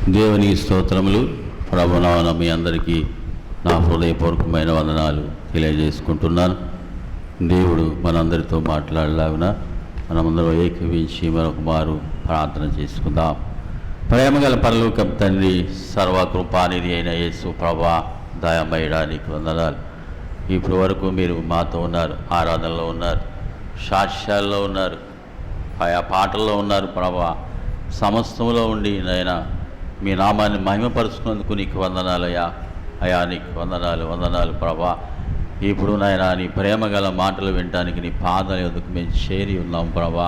దేవునికి స్తోత్రములు. ప్రభునామమున మీ అందరికీ నా హృదయపూర్వకమైన వందనాలు తెలియజేసుకుంటున్నాను. దేవుడు మనందరితో మాట్లాడలాగున మనమందరం ఏకీవించి మరొక మారు ప్రార్థన చేసుకుందాం. ప్రేమగల పరలోకపు తండ్రి, సర్వకృపానిధి అయిన యేసు ప్రభువా, దయమయ్యడా నీకు వందనాలు. ఇప్పటి వరకు మీరు మాతో ఉన్నారు, ఆరాధనలో ఉన్నారు, సాక్ష్యాల్లో ఉన్నారు, ఆయా పాటల్లో ఉన్నారు ప్రభువా. సమస్తంలో ఉండి నాయన మీ నామాన్ని మహిమపరుచుకున్నందుకు నీకు వందనాలయ్యా. అయా నీకు వందనాలు ప్రభా. ఇప్పుడు నాయన నీ ప్రేమ గల మాటలు వినటానికి నీ పాదాల యొద్దకు మేము చేరి ఉన్నాం ప్రభా.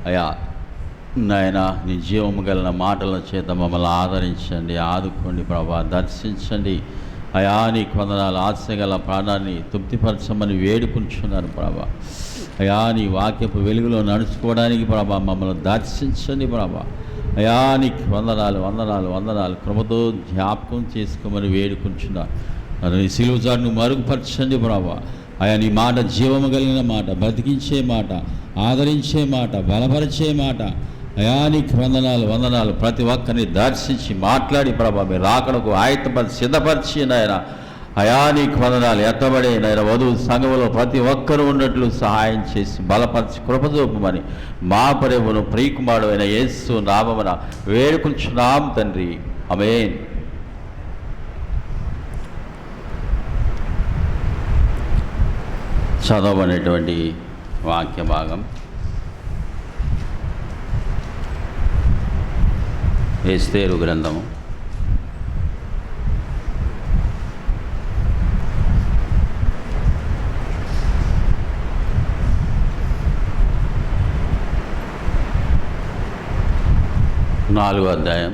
అయా నాయన నీ జీవము గల మాటల చేత మమ్మల్ని ఆదరించండి, ఆదుకోండి ప్రభా, దర్శించండి. అయా నీకు వందనాలు. ఆశగల ప్రాణాన్ని తృప్తిపరచమని వేడుకుంటున్నాను ప్రభా. అయా నీ వాక్యపు వెలుగులో నడుచుకోవడానికి ప్రభా మమ్మల్ని దర్శించండి ప్రభా. అయా నీకు వందనాలు కృపతో జ్ఞాపకం చేసుకోమని వేడుకుంటున్నాను. నీ సిలువ చాటును మరుగుపరచండి ప్రభా. అయా నీ మాట జీవము కలిగిన మాట, బ్రతికించే మాట, ఆదరించే మాట, బలపరిచే మాట. అయా నీకు వందనాలు. ప్రతి ఒక్కరిని దర్శించి మాట్లాడి ప్రభా మీరు రాకడకు ఆయత్తపరిచి సిద్ధపరిచి నాయన. అయా నీకు వందనాలు. ఎత్తబడే నాయన వధువు సంఘములో ప్రతి ఒక్కరూ ఉన్నట్లు సహాయం చేసి బలపరిచి కృపచూపమని మా ప్రేమను ప్రియకుమారుడు అయిన యేసు నామమున వేడుకుంటున్నాం తండ్రి, ఆమేన్. చదవబడినటువంటి వాక్య భాగం ఎస్తేరు గ్రంథము 4వ అధ్యాయం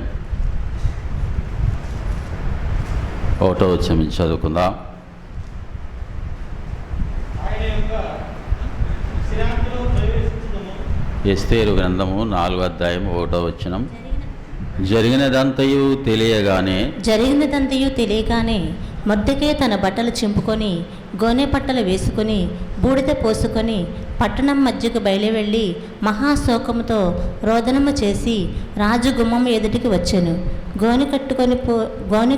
1వ వచనం చదువుకుందాం. ఎస్తేరు గ్రంథము 4వ అధ్యాయం 1వ వచనం. జరిగినదంతయు తెలియగానే మొర్దెకై తన బట్టలు చింపుకొని గోనె పట్టలు వేసుకొని బూడిద పోసుకొని పట్టణం మధ్యకు బయలువెళ్ళి మహాశోకముతో రోదనము చేసి రాజు గుమ్మము ఎదుటికి వచ్చెను. గోనె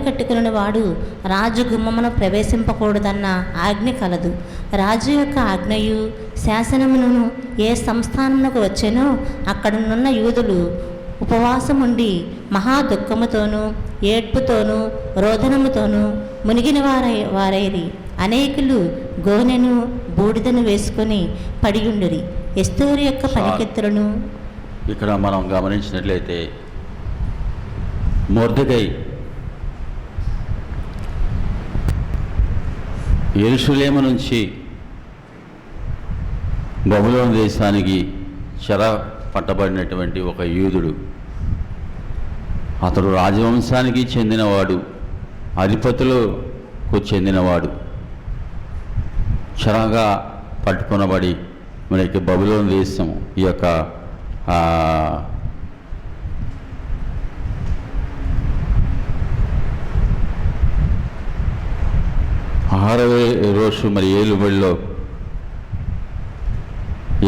కట్టుకుని వాడు రాజు గుమ్మమును ప్రవేశింపకూడదన్న ఆజ్ఞ కలదు. రాజు యొక్క ఆజ్ఞయు శాసనమును ఏ సంస్థానమునకు వచ్చెనో అక్కడనున్న యూదులు ఉపవాసముండి మహా దుఃఖముతోనూ ఏడ్పుతోనూ రోదనముతోనూ మునిగిన వారైరి. అనేకులు గోనెను బూడిదను వేసుకొని పడియుండిరి. ఎస్తేరు యొక్క పనికెత్తులను ఇక్కడ మనం గమనించినట్లయితే మొర్దెకై యెరూషలేము నుంచి బబులోను దేశానికి చెర పట్టబడినటువంటి ఒక యూదుడు. అతడు రాజవంశానికి చెందినవాడు, అధిపతులకు చెందినవాడు. చెరగా పట్టుకొనబడి మనకి బబులోను దేశం ఈ యొక్క 6వ రోజు మరి ఏలుబడిలో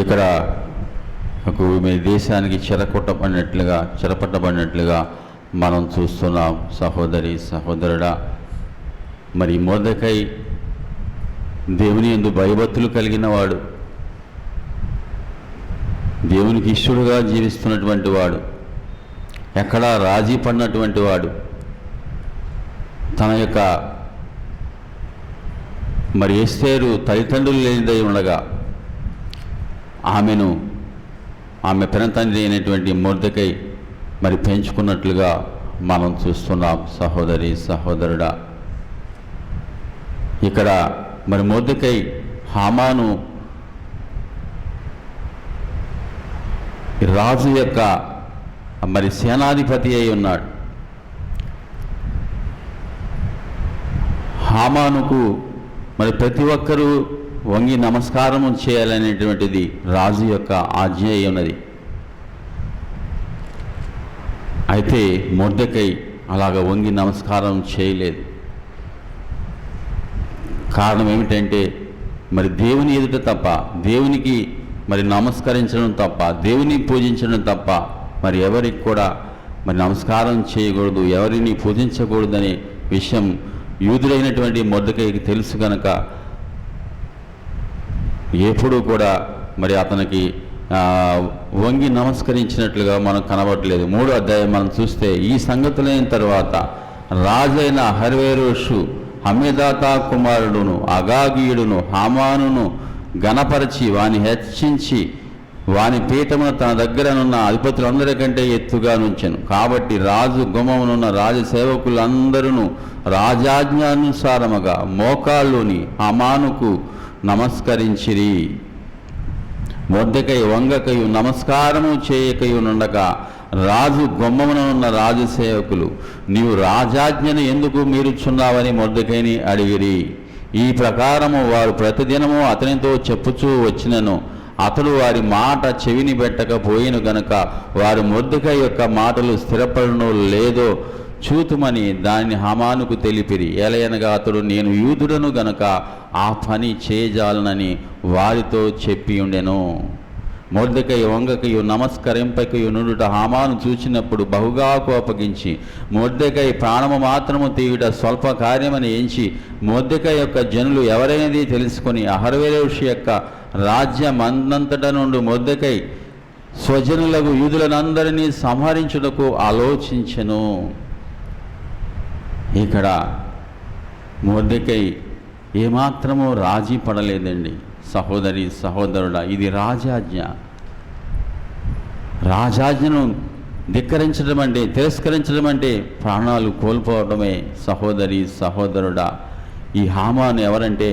ఇక్కడ మీ దేశానికి చెరపట్టబడినట్లుగా మనం చూస్తున్నాం. సహోదరుడా, మరి మొర్దెకై దేవుని యందు భయభక్తులు కలిగిన వాడు, దేవునికి ఇష్టడుగా జీవిస్తున్నటువంటి వాడు, ఎక్కడా రాజీ పడినటువంటి వాడు, తన యొక్క మరి ఎస్తేరు తల్లిదండ్రులు లేనిదై ఉండగా ఆమె పెనతండ్రి అయినటువంటి మొర్దెకై మరి పెంచుకున్నట్లుగా మనం చూస్తున్నాం. సహోదరుడా, ఇక్కడ మరి మొర్దెకై హామాను రాజు యొక్క మరి సేనాధిపతి అయి ఉన్నాడు. హామానుకు మరి ప్రతి ఒక్కరూ వంగి నమస్కారం చేయాలనేటువంటిది రాజు యొక్క ఆజ్ఞ అయి ఉన్నది. అయితే మొర్దెకై అలాగ వంగి నమస్కారం చేయలేదు. కారణం ఏమిటంటే మరి దేవుని ఎదుట తప్ప, దేవునికి మరి నమస్కరించడం తప్ప, దేవుని పూజించడం తప్ప మరి ఎవరికి కూడా మరి నమస్కారం చేయకూడదు, ఎవరిని పూజించకూడదనే విషయం యూదుడైనటువంటి మొర్దెకైకి తెలుసు కనుక ఎప్పుడూ కూడా మరి అతనికి వంగి నమస్కరించినట్లుగా మనకు కనబడలేదు. 3వ అధ్యాయం మనం చూస్తే, ఈ సంగతులైన తర్వాత రాజైన అహర్వేరోషు హమ్మెదాతా కుమారుడును అగాగీయుడును హామానును గణపరచి వాని హెచ్చించి వాని పీఠమును తన దగ్గరనున్న అధిపతులందరికంటే ఎత్తుగా నుంచెను. కాబట్టి రాజు గుమ్మమునున్న రాజసేవకులందరూ రాజాజ్ఞానుసారముగా మోకాళ్ళుని హామానుకు నమస్కరించిరి. మొర్దెకై వంగకయు నమస్కారము చేయకయు నుండగా రాజు గుమ్మమునున్న రాజసేవకులు, నీవు రాజాజ్ఞను ఎందుకు మీరుచున్నావని మొర్దెకైని అడిగిరి. ఈ ప్రకారము వారు ప్రతిదినము అతనితో చెప్పుచూ వచ్చినను అతడు వారి మాట చెవిని పెట్టకపోయిన గనుక వారు మొర్దెకై యొక్క మాటలు స్థిరపడను లేదో చూతుమని దానిని హామానుకు తెలిపిరి. ఎలయనగా అతడు, నేను యూదుడను గనుక ఆ పని చేయజాలనని వారితో చెప్పి ఉండెను. మొర్దెకై వంగకయు నమస్కరింపకయు నుండుట హామాను చూచినప్పుడు బహుగా కోపగించి, మొర్దెకై ప్రాణము మాత్రము తీయుట స్వల్ప కార్యమని ఎంచి, మొర్దెకై యొక్క జనులు ఎవరైనది తెలుసుకొని అహర్వేరోషు యొక్క రాజ్యమందంతట నుండి మొర్దెకై స్వజనులకు యూదులనందరినీ సంహరించుటకు ఆలోచించెను. ఇక్కడ మొర్దెకై ఏమాత్రమూ రాజీ పడలేదండి. సహోదరి సహోదరుడా, ఇది రాజాజ్ఞ. రాజాజ్ఞను ధిక్కరించడం అంటే, తిరస్కరించడం అంటే ప్రాణాలు కోల్పోవడమే. సహోదరి సహోదరుడా, ఈ హామాను ఎవరంటే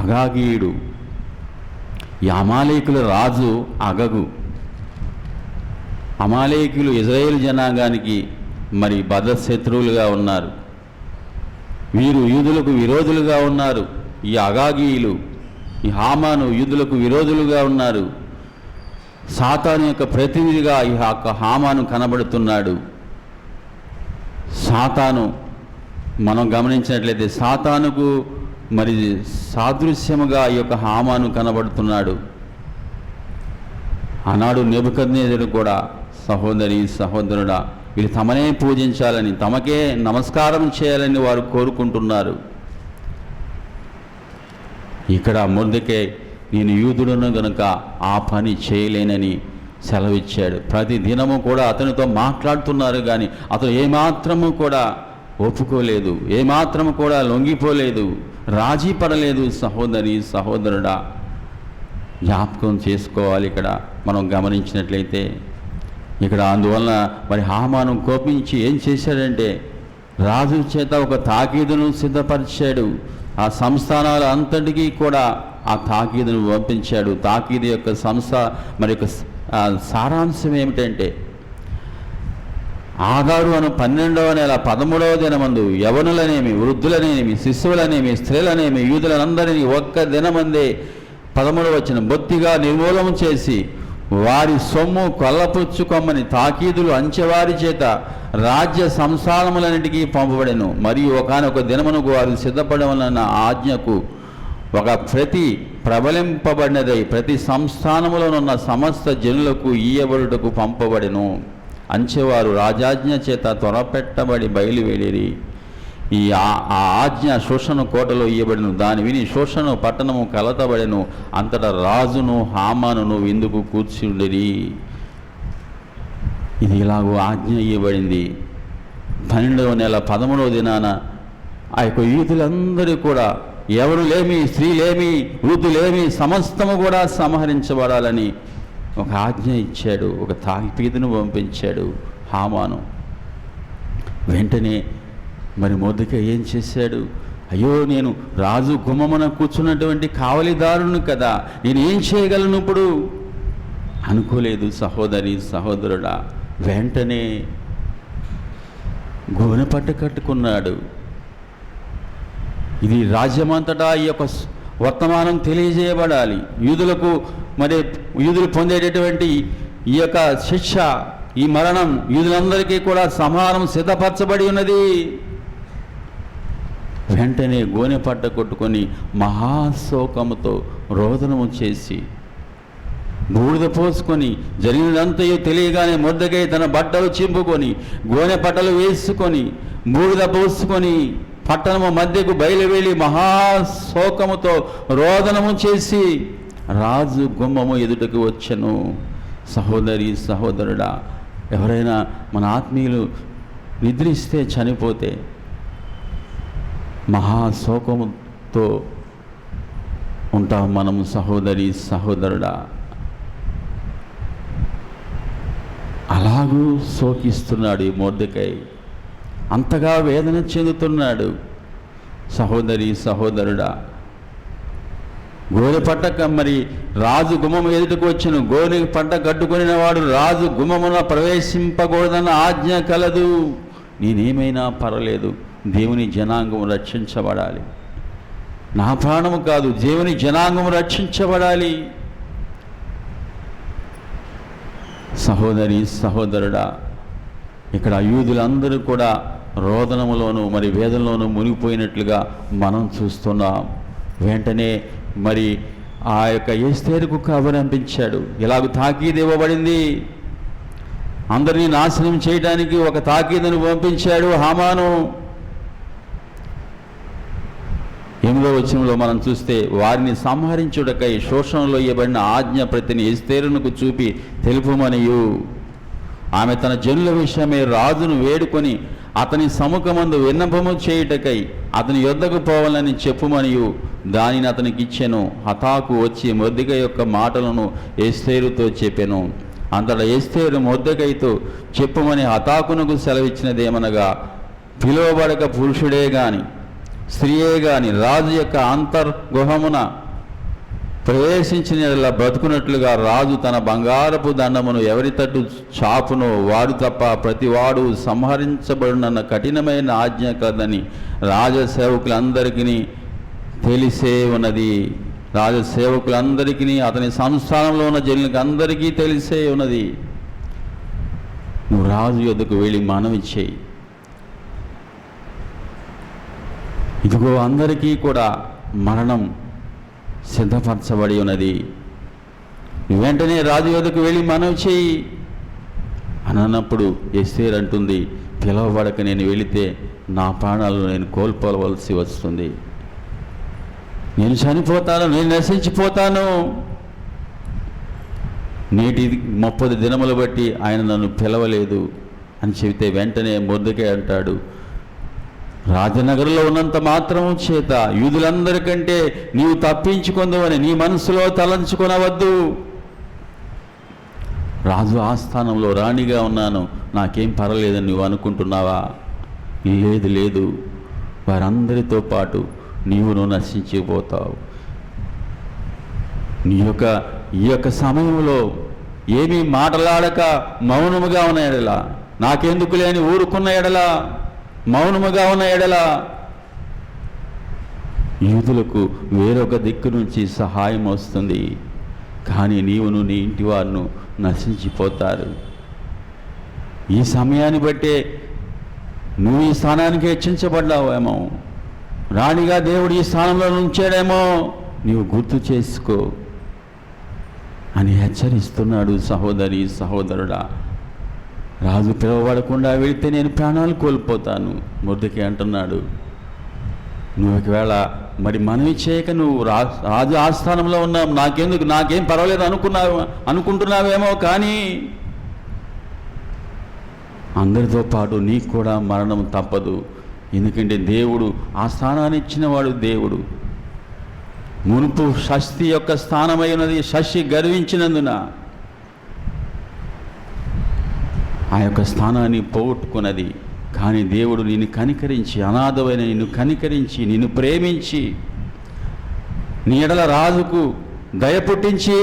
అగాగీయుడు. ఈ అమాలేకుల రాజు అగగు. అమాలేకులు ఇజ్రాయేలు జనాంగానికి మరి బద్ధశత్రువులుగా ఉన్నారు. వీరు యూదులకు విరోధులుగా ఉన్నారు. ఈ అగాగీయులు, ఈ హామాను యూదులకు విరోధులుగా ఉన్నారు. సాతాను యొక్క ప్రతినిధిగా ఈ హామాను కనబడుతున్నాడు. సాతాను మనం గమనించినట్లయితే సాతానుకు మరి సాదృశ్యముగా ఈ యొక్క హామాను కనబడుతున్నాడు. ఆనాడు నెబుకద్నెజరు కూడా, సహోదరి సహోదరుడా, వీళ్ళు తమనే పూజించాలని, తమకే నమస్కారం చేయాలని వారు కోరుకుంటున్నారు. ఇక్కడ మొర్దెకై, నేను యూదుడును గనుక ఆ పని చేయలేనని సెలవిచ్చాడు. ప్రతి దినము కూడా అతనితో మాట్లాడుతున్నారు, కానీ అతను ఏమాత్రము కూడా ఒప్పుకోలేదు, ఏమాత్రము కూడా లొంగిపోలేదు, రాజీ పడలేదు. సహోదరి సహోదరుడా, జ్ఞాపకం చేసుకోవాలి. ఇక్కడ మనం గమనించినట్లయితే ఇక్కడ అందువలన మరి హామాను కోపించి ఏం చేశాడంటే, రాజు చేత ఒక తాకీదును సిద్ధపరిచాడు. ఆ సంస్థానాలు అంతటికీ కూడా ఆ తాకీదును పంపించాడు. తాకీదు యొక్క మరి యొక్క సారాంశం ఏమిటంటే, ఆదారు అను 12వ నెల 13వ దినమందు యవనులనేమి, వృద్ధులనేమి, శిశువులనేమి, స్త్రీలనేమి, యూదులందరినీ ఒక్క దినమందే 13వ వచనం బొత్తిగా నిర్మూలన చేసి వారి సొమ్ము కొల్లపుచ్చుకొమ్మని తాకీదులు అంచెవారి చేత రాజ్య సంస్థానములన్నిటికీ పంపబడెను. మరియు ఒకానొక దినమునకు వారు సిద్ధపడవలన్న ఆజ్ఞకు ఒక ప్రతి ప్రబలింపబడినదై ప్రతి సంస్థానములోనున్న సమస్త జనులకు ఇయ్యబడుటకు పంపబడెను. అంచెవారు రాజాజ్ఞ చేత త్వరపెట్టబడి బయలువెళ్ళిరి. ఈ ఆజ్ఞ శోషణ కోటలో ఇయ్యబడిను. దాని విని శోషణ పట్టణము కలతబడెను. అంతటా రాజును హామానును విందుకు కూర్చుండిరి. ఇది ఇలాగూ ఆజ్ఞ ఇవ్వబడింది. 12వ నెల 13వ దినాన ఆ యొక్క యూదులందరూ కూడా, ఎవరులేమి, స్త్రీలేమి, వృద్ధులేమి, సమస్తము కూడా సంహరించబడాలని ఒక ఆజ్ఞ ఇచ్చాడు. ఒక తాకీదును పంపించాడు హామాను. వెంటనే మరి మొర్దెకై ఏం చేశాడు? అయ్యో, నేను రాజు గుమ్మమున కూర్చున్నటువంటి కావలిదారును కదా, నేను ఏం చేయగలను ఇప్పుడు అనుకోలేదు. సహోదరి సహోదరుడా, వెంటనే గోనె పట్ట కట్టుకున్నాడు. ఇది రాజ్యమంతటా ఈ యొక్క వర్తమానం తెలియజేయబడాలి. యూదులకు మరి యూదులు పొందేటటువంటి ఈ యొక్క శిక్ష, ఈ మరణం యూదులందరికీ కూడా సంహారం సిద్ధపరచబడి ఉన్నది. వెంటనే గోనె పట్ట కొట్టుకొని మహాశోకముతో రోదనము చేసి బూడిద పోసుకొని జరిగినదంతయు తెలియగానే మొర్దెకై తన బట్టలు చింపుకొని గోనె పట్టలు వేసుకొని బూడిద పోసుకొని పట్టణము మధ్యకు బయలువెళ్ళి మహాశోకముతో రోదనము చేసి రాజు గుమ్మము ఎదుటకు వచ్చెను. సహోదరి సహోదరుడా, ఎవరైనా మన ఆత్మీయులు నిద్రిస్తే చనిపోతే మహాశోకముతో ఉంటాం మనము. సహోదరి సహోదరుడా, అలాగూ శోకిస్తున్నాడు ఈ మొర్దెకై, అంతగా వేదన చెందుతున్నాడు. సహోదరి సహోదరుడా, గోనె పట్ట మరి రాజు గుమ్మము ఎదుటకు వచ్చెను. గోనె పట్ట కట్టుకుని వాడు రాజు గుమ్మమున ప్రవేశింపకూడదన్న ఆజ్ఞ కలదు. నేనేమైనా పర్వాలేదు, దేవుని జనాంగము రక్షించబడాలి. నా ప్రాణము కాదు, దేవుని జనాంగము రక్షించబడాలి. సహోదరి సహోదరుడా, ఇక్కడ యూదులందరూ కూడా రోదనములోను మరి వేదనలోను మునిగిపోయినట్లుగా మనం చూస్తున్నాం. వెంటనే మరి ఆ యొక్క ఎస్తేరుకు కబురు పంపించాడు. ఇలాగ తాకీదు ఇవ్వబడింది, అందరినీ నాశనం చేయడానికి ఒక తాకీదును పంపించాడు హామాను. 8వ వచనంలో మనం చూస్తే, వారిని సంహరించుటకై శోషణలో ఇవ్వబడిన ఆజ్ఞ ప్రతిని ఎస్తేరునకు చూపి తెలుపుమనియు, ఆమె తన జనుల విషయమై రాజును వేడుకొని అతని సముఖమందు విన్నపము చేయుటకై అతని యొద్దకు పోవాలని చెప్పుమనియు దానిని అతనికి ఇచ్చెను. హతాకు వచ్చి మొర్దెకై యొక్క మాటలను ఎస్తేరుతో చెప్పెను. అంతటా ఎస్తేరు మొర్దెకైతో చెప్పుమని హతాకునకు సెలవిచ్చినదేమనగా, పిలువబడక పురుషుడే గాని స్త్రీయే గాని రాజు యొక్క అంతర్గృహమున ప్రవేశించిన బ్రతుకున్నట్లుగా రాజు తన బంగారపు దండమును ఎవరి తట్టు చాపునో వాడు తప్ప ప్రతివాడు సంహరించబడునన్న కఠినమైన ఆజ్ఞ కదని రాజసేవకులందరికీ తెలిసే ఉన్నది. రాజసేవకులందరికీ అతని సంస్థానంలో ఉన్న జనులకు అందరికీ తెలిసే ఉన్నది. నువ్వు రాజు యొద్దకు వెళ్ళి మనవి చేయి, ఇదిగో అందరికీ కూడా మరణం సిద్ధపరచబడి ఉన్నది. వెంటనే రాజు యొద్దకు వెళ్ళి మనవి చేయి అన్నప్పుడు ఎస్తేరు అంటుంది, పిలవబడక నేను వెళితే నా ప్రాణాలను నేను కోల్పోవలసి వస్తుంది, నేను చనిపోతాను, నేను నశించిపోతాను. నేటి 30 దినములు బట్టి ఆయన నన్ను పిలవలేదు అని చెబితే వెంటనే మొర్దెకై అంటాడు, రాజనగరంలో ఉన్నంత మాత్రము చేత యూదులందరికంటే నీవు తప్పించుకుందామని నీ మనసులో తలంచుకొనవద్దు. రాజు ఆస్థానంలో రాణిగా ఉన్నాను, నాకేం పర్వాలేదని నువ్వు అనుకుంటున్నావా? లేదు లేదు, వారందరితో పాటు నీవును నశించిపోతావు. ఈ యొక్క సమయంలో ఏమీ మాటలాడక మౌనముగా ఉన్న ఎడల, నాకెందుకు లేని ఊరుకున్న ఎడల, మౌనముగా ఉన్న ఎడల యూదులకు వేరొక దిక్కు నుంచి సహాయం వస్తుంది, కానీ నీవును నీ ఇంటి వారును నశించిపోతారు. ఈ సమయాన్ని బట్టే నువ్వు ఈ స్థానానికి హెచ్చించబడ్డావేమో, రాణిగా దేవుడు ఈ స్థానంలో ఉంచాడేమో, నీవు గుర్తు చేసుకో అని హెచ్చరిస్తున్నాడు. సహోదరి సహోదరుడా, రాజు పిలువబడకుండా వెళితే నేను ప్రాణాలు కోల్పోతాను. మొర్దెకై అంటున్నాడు, నువ్వు ఒకవేళ మరి మనవి చేయక నువ్వు రాజు ఆస్థానంలో ఉన్నావు, నాకెందుకు, నాకేం పర్వాలేదు అనుకుంటున్నావేమో, కానీ అందరితో పాటు నీకు కూడా మరణం తప్పదు. ఎందుకంటే దేవుడు ఆ స్థానాన్ని ఇచ్చినవాడు. దేవుడు మునుపు షష్ఠి యొక్క స్థానమై ఉన్నది. షష్ఠి గర్వించినందున ఆ యొక్క స్థానాన్ని పోగొట్టుకున్నది. కానీ దేవుడు నిన్ను కనికరించి, అనాథమైన నిన్ను కనికరించి, నిన్ను ప్రేమించి, నీ ఎడల రాజుకు దయ పుట్టించి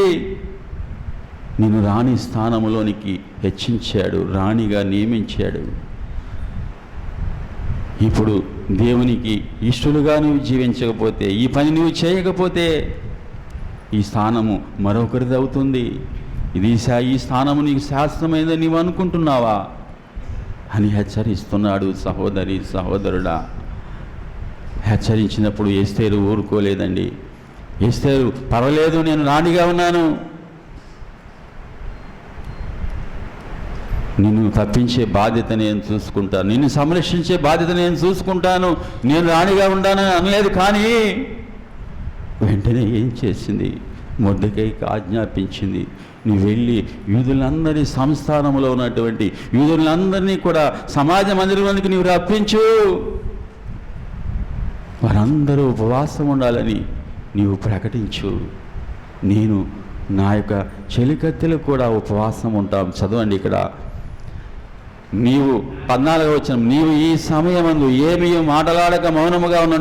నిన్ను రాణి స్థానములోనికి హెచ్చించాడు, రాణిగా నియమించాడు. ఇప్పుడు దేవునికి ఇష్టలుగా నువ్వు జీవించకపోతే, ఈ పని నువ్వు చేయకపోతే ఈ స్థానము మరొకరిది అవుతుంది. ఈ స్థానము నీకు శాశ్వతమైనదని నీవు అనుకుంటున్నావా అని హెచ్చరిస్తున్నాడు. సహోదరి సహోదరుడా, హెచ్చరించినప్పుడు ఎస్తేరు ఊరుకోలేదండి. ఎస్తేరు పర్వాలేదు, నేను రాణిగా ఉన్నాను, నిన్ను తప్పించే బాధ్యత నేను చూసుకుంటాను, నిన్ను సంరక్షించే బాధ్యత నేను చూసుకుంటాను, నేను రాణిగా ఉండాలని అనలేదు. కానీ వెంటనే ఏం చేసింది? మొర్దెకైకి ఆజ్ఞాపించింది, నువ్వు వెళ్ళి యూదులందరి సంస్థానంలో ఉన్నటువంటి యూదులందరినీ కూడా సమాజ మందిరంలోనికి నీవు రప్పించు, వారందరూ ఉపవాసం ఉండాలని నీవు ప్రకటించు. నేను నా యొక్క చెలికత్తెలు కూడా ఉపవాసం ఉంటాం. చదవండి ఇక్కడ, నీవు 14వ వచనం, నీవు ఈ సమయమందు ఏమీ మాటలాడక మౌనముగా ఉన్న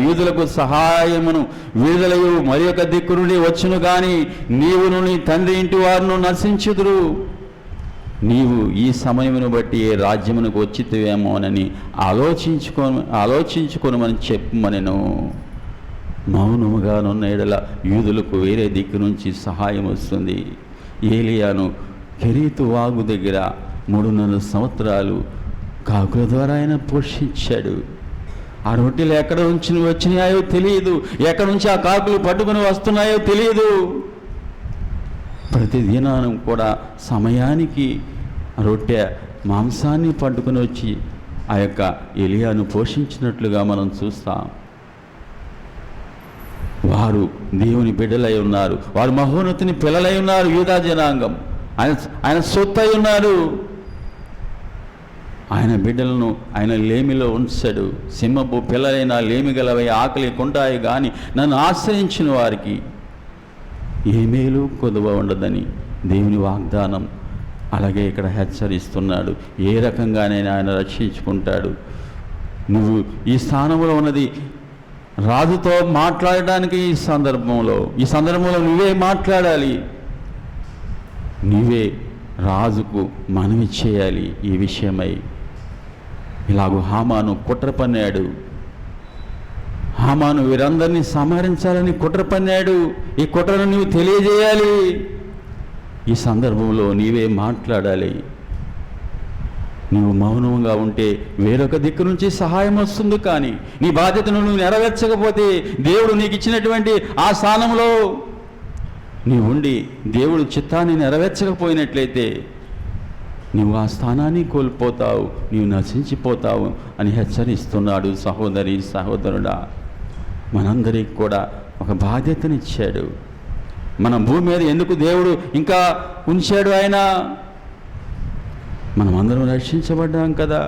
యూదులకు సహాయమును విడుదలయు మరి ఒక దిక్కు నుండి వచ్చును, కానీ నీవును నీ తండ్రి ఇంటి వారును నశించుదురు. నీవు ఈ సమయమును బట్టి ఏ రాజ్యమునకు వచ్చితేవేమోనని ఆలోచించుకోనమని చెప్పమనెను. మౌనముగానున్న ఎడల యూదులకు వేరే దిక్కు నుంచి సహాయం వస్తుంది. ఏలియాను కెరీతు వాగు దగ్గర 300 సంవత్సరాలు కాకుల ద్వారా ఆయన పోషించాడు. ఆ రొట్టెలు ఎక్కడ నుంచి వచ్చినాయో తెలియదు, ఎక్కడి నుంచి ఆ కాకులు పట్టుకుని వస్తున్నాయో తెలియదు. ప్రతి దినానం కూడా సమయానికి రొట్టె మాంసాన్ని పట్టుకుని వచ్చి ఆ యొక్క ఏలియాను పోషించినట్లుగా మనం చూస్తాం. వారు దేవుని బిడ్డలై ఉన్నారు, వారు మహోన్నతుని పిల్లలై ఉన్నారు. యూదా జనాంగం ఆయన సొత్తై ఉన్నారు. ఆయన బిడ్డలను ఆయన లేమిలో ఉంచాడు. సింహపు పిల్లలైన లేమి గలవై ఆకలి కొంటాయి, కానీ నన్ను ఆశ్రయించిన వారికి ఏ మేలు కొదువ ఉండదని దేవుని వాగ్దానం. అలాగే ఇక్కడ హెచ్చరిస్తున్నాడు, ఏ రకంగానైనా ఆయన రక్షించుకుంటాడు. నువ్వు ఈ స్థానంలో ఉన్నది రాజుతో మాట్లాడడానికి. ఈ సందర్భంలో నువ్వే మాట్లాడాలి, నీవే రాజుకు మనవి చేయాలి ఈ విషయమై. ఇలాగూ హామాను కుట్ర పన్నాడు. హామాను వీరందరినీ సంహరించాలని కుట్ర పన్నాడు. ఈ కుట్రను నువ్వు తెలియజేయాలి. ఈ సందర్భంలో నీవే మాట్లాడాలి. నువ్వు మౌనంగా ఉంటే వేరొక దిక్కు నుంచి సహాయం వస్తుంది, కానీ నీ బాధ్యతను నువ్వు నెరవేర్చకపోతే దేవుడు నీకు ఇచ్చినటువంటి ఆ స్థానంలో నీవు ఉండి దేవుడు చిత్తాన్ని నెరవేర్చకపోయినట్లయితే నువ్వు ఆ స్థానాన్ని కోల్పోతావు, నీవు నశించిపోతావు అని హెచ్చరిస్తున్నాడు. సహోదరి సహోదరుడా, మనందరికి కూడా ఒక బాధ్యతనిచ్చాడు. మన భూమి మీద ఎందుకు దేవుడు ఇంకా ఉంచాడు? ఆయన మనమందరం రక్షించబడ్డాం కదా,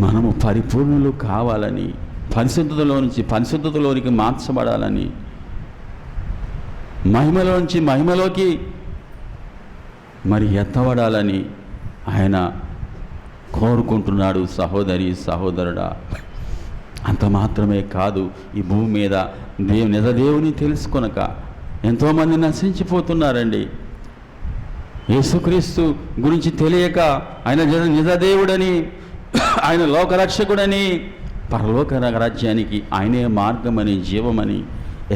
మనము పరిపూర్ణులు కావాలని, పరిశుద్ధతలో నుంచి పరిశుద్ధతలోనికి మార్చబడాలని, మహిమలో నుంచి మహిమలోకి మరి ఎత్తబడాలని ఆయన కోరుకుంటున్నాడు. సహోదరి సహోదరుడా, అంత మాత్రమే కాదు, ఈ భూమి మీద నిజదేవుని తెలుసుకొనక ఎంతోమంది నశించిపోతున్నారండి. యేసుక్రీస్తు గురించి తెలియక ఆయన నిజదేవుడని, ఆయన లోకరక్షకుడని, పరలోక రాజ్యానికి ఆయనే మార్గమని, జీవమని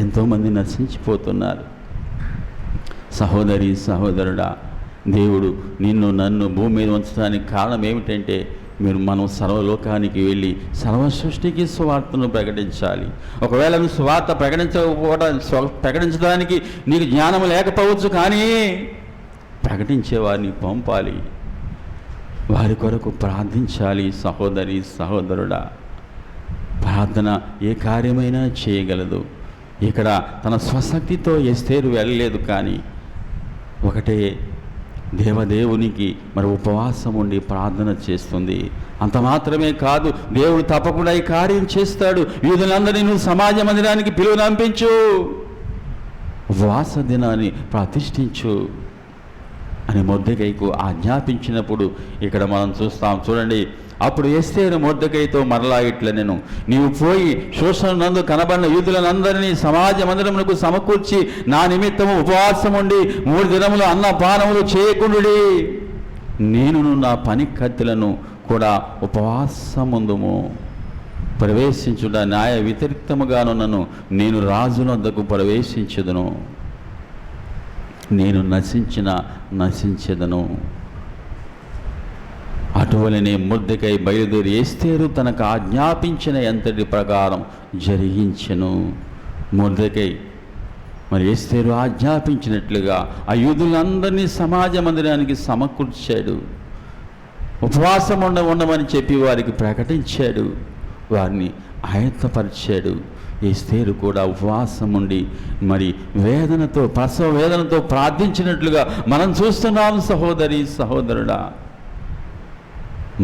ఎంతోమంది నశించిపోతున్నారు. సహోదరి సహోదరుడా, దేవుడు నిన్ను నన్ను భూమి మీద ఉంచడానికి కారణం ఏమిటంటే, మనం సర్వలోకానికి వెళ్ళి సర్వ సృష్టికి సువార్తను ప్రకటించాలి. ఒకవేళ నువ్వు సువార్త ప్రకటించడానికి నీకు జ్ఞానం లేకపోవచ్చు, కానీ ప్రకటించేవారిని పంపాలి, వారి కొరకు ప్రార్థించాలి. సహోదరి సహోదరుడా, ప్రార్థన ఏ కార్యమైనా చేయగలదు. ఇక్కడ తన స్వశక్తితో ఎస్తేరు వెళ్ళలేదు, కానీ ఒకటే దేవదేవునికి మరి ఉపవాసం ఉండి ప్రార్థన చేస్తుంది. అంత మాత్రమే కాదు, దేవుడు తప్పకుండా ఈ కార్యం చేస్తాడు. యూదులందరినీ నువ్వు సమాజ మందిరానికి పిలువనంపించు, ఉపవాస దినాన్ని ప్రతిష్ఠించు అని మొర్దెకైకు ఆజ్ఞాపించినప్పుడు ఇక్కడ మనం చూస్తాం. చూడండి, అప్పుడు ఎస్తేరు మొర్దెకైతో మరలా ఇట్లనెను, నీవు పోయి శోషణ నందు కనబడిన యూదులందరినీ సమాజ మందిరమునకు సమకూర్చి నా నిమిత్తము ఉపవాసం ఉండి 3 దినములు అన్నపానములు చేయకుండుడి. నేను నా పని కత్తులను కూడా ఉపవాసముందుము. ప్రవేశించుట న్యాయ వ్యతిరేక్తముగానున్నను, నేను రాజునొద్దకు ప్రవేశించుదును, నేను నశించెదను. అటువలనే మొర్దెకై బయలుదేరి ఎస్తేరు తనకు ఆజ్ఞాపించిన ఎంతటి ప్రకారం జరిగించెను. మొర్దెకై మరి ఎస్తేరు ఆజ్ఞాపించినట్లుగా ఆ యూదులందరినీ సమాజ మందిరానికి సమకూర్చాడు. ఉపవాసం ఉండమని చెప్పి వారికి ప్రకటించాడు. వారిని ఆయత్తపరిచాడు. ఎస్తేరు కూడా ఉపవాసం ఉండి మరి వేదనతో, ప్రసవ వేదనతో ప్రార్థించినట్లుగా మనం చూస్తున్నాం. సహోదరి సహోదరుడా,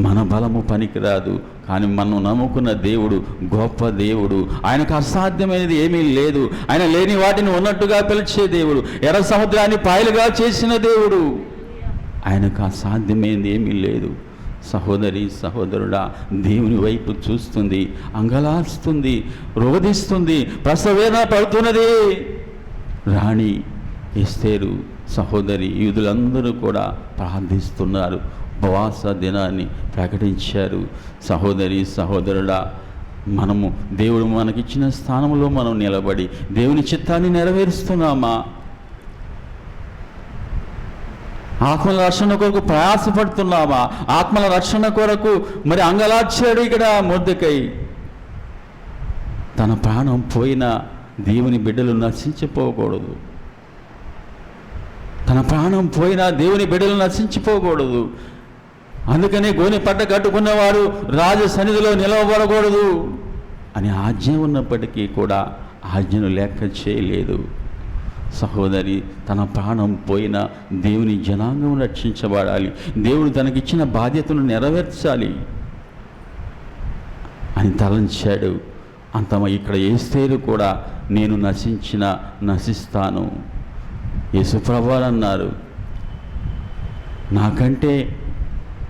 మన బలము పనికిరాదు, కానీ మనం నమ్ముకున్న దేవుడు గొప్ప దేవుడు. ఆయనకు అసాధ్యమైనది ఏమీ లేదు. ఆయన లేని వాటిని ఉన్నట్టుగా పిలిచే దేవుడు. ఎర్ర సముద్రాన్ని పాయలుగా చేసిన దేవుడు. ఆయనకు అసాధ్యమైనది ఏమీ లేదు. సహోదరి సహోదరుడా, దేవుని వైపు చూస్తుంది, అంగలార్స్తుంది, రోధిస్తుంది, ప్రసవేదన పడుతున్నది. రాణి ఎస్తేరు సహోదరి యూదులందరూ కూడా ప్రార్థిస్తున్నారు. ఉపవాస దినాన్ని ప్రకటించారు. సహోదరి సహోదరుడా, మనము దేవుడు మనకిచ్చిన స్థానంలో మనం నిలబడి దేవుని చిత్తాన్ని నెరవేరుస్తున్నామా? ఆత్మల రక్షణ కొరకు ప్రయాసపడుతున్నామా? ఆత్మల రక్షణ కొరకు మరి అంగలార్చాడు ఇక్కడ మొర్దెకై. తన ప్రాణం పోయినా దేవుని బిడ్డలు నశించిపోకూడదు. తన ప్రాణం పోయినా దేవుని బిడ్డలు నశించిపోకూడదు. అందుకని గోనె పట్ట కట్టుకున్నవారు రాజు సన్నిధిలో నిలవబడకూడదు అని ఆజ్ఞ ఉన్నప్పటికీ కూడా ఆజ్ఞను లెక్క చేయలేదు. సహోదరి, తన ప్రాణం పోయినా దేవుని జనాంగం రక్షించబడాలి, దేవుడు తనకిచ్చిన బాధ్యతను నెరవేర్చాలి అని తలంచాడు. ఇక్కడ ఎస్తేరు కూడా నేను నశిస్తాను. యేసుప్రభువు అన్నారు, నాకంటే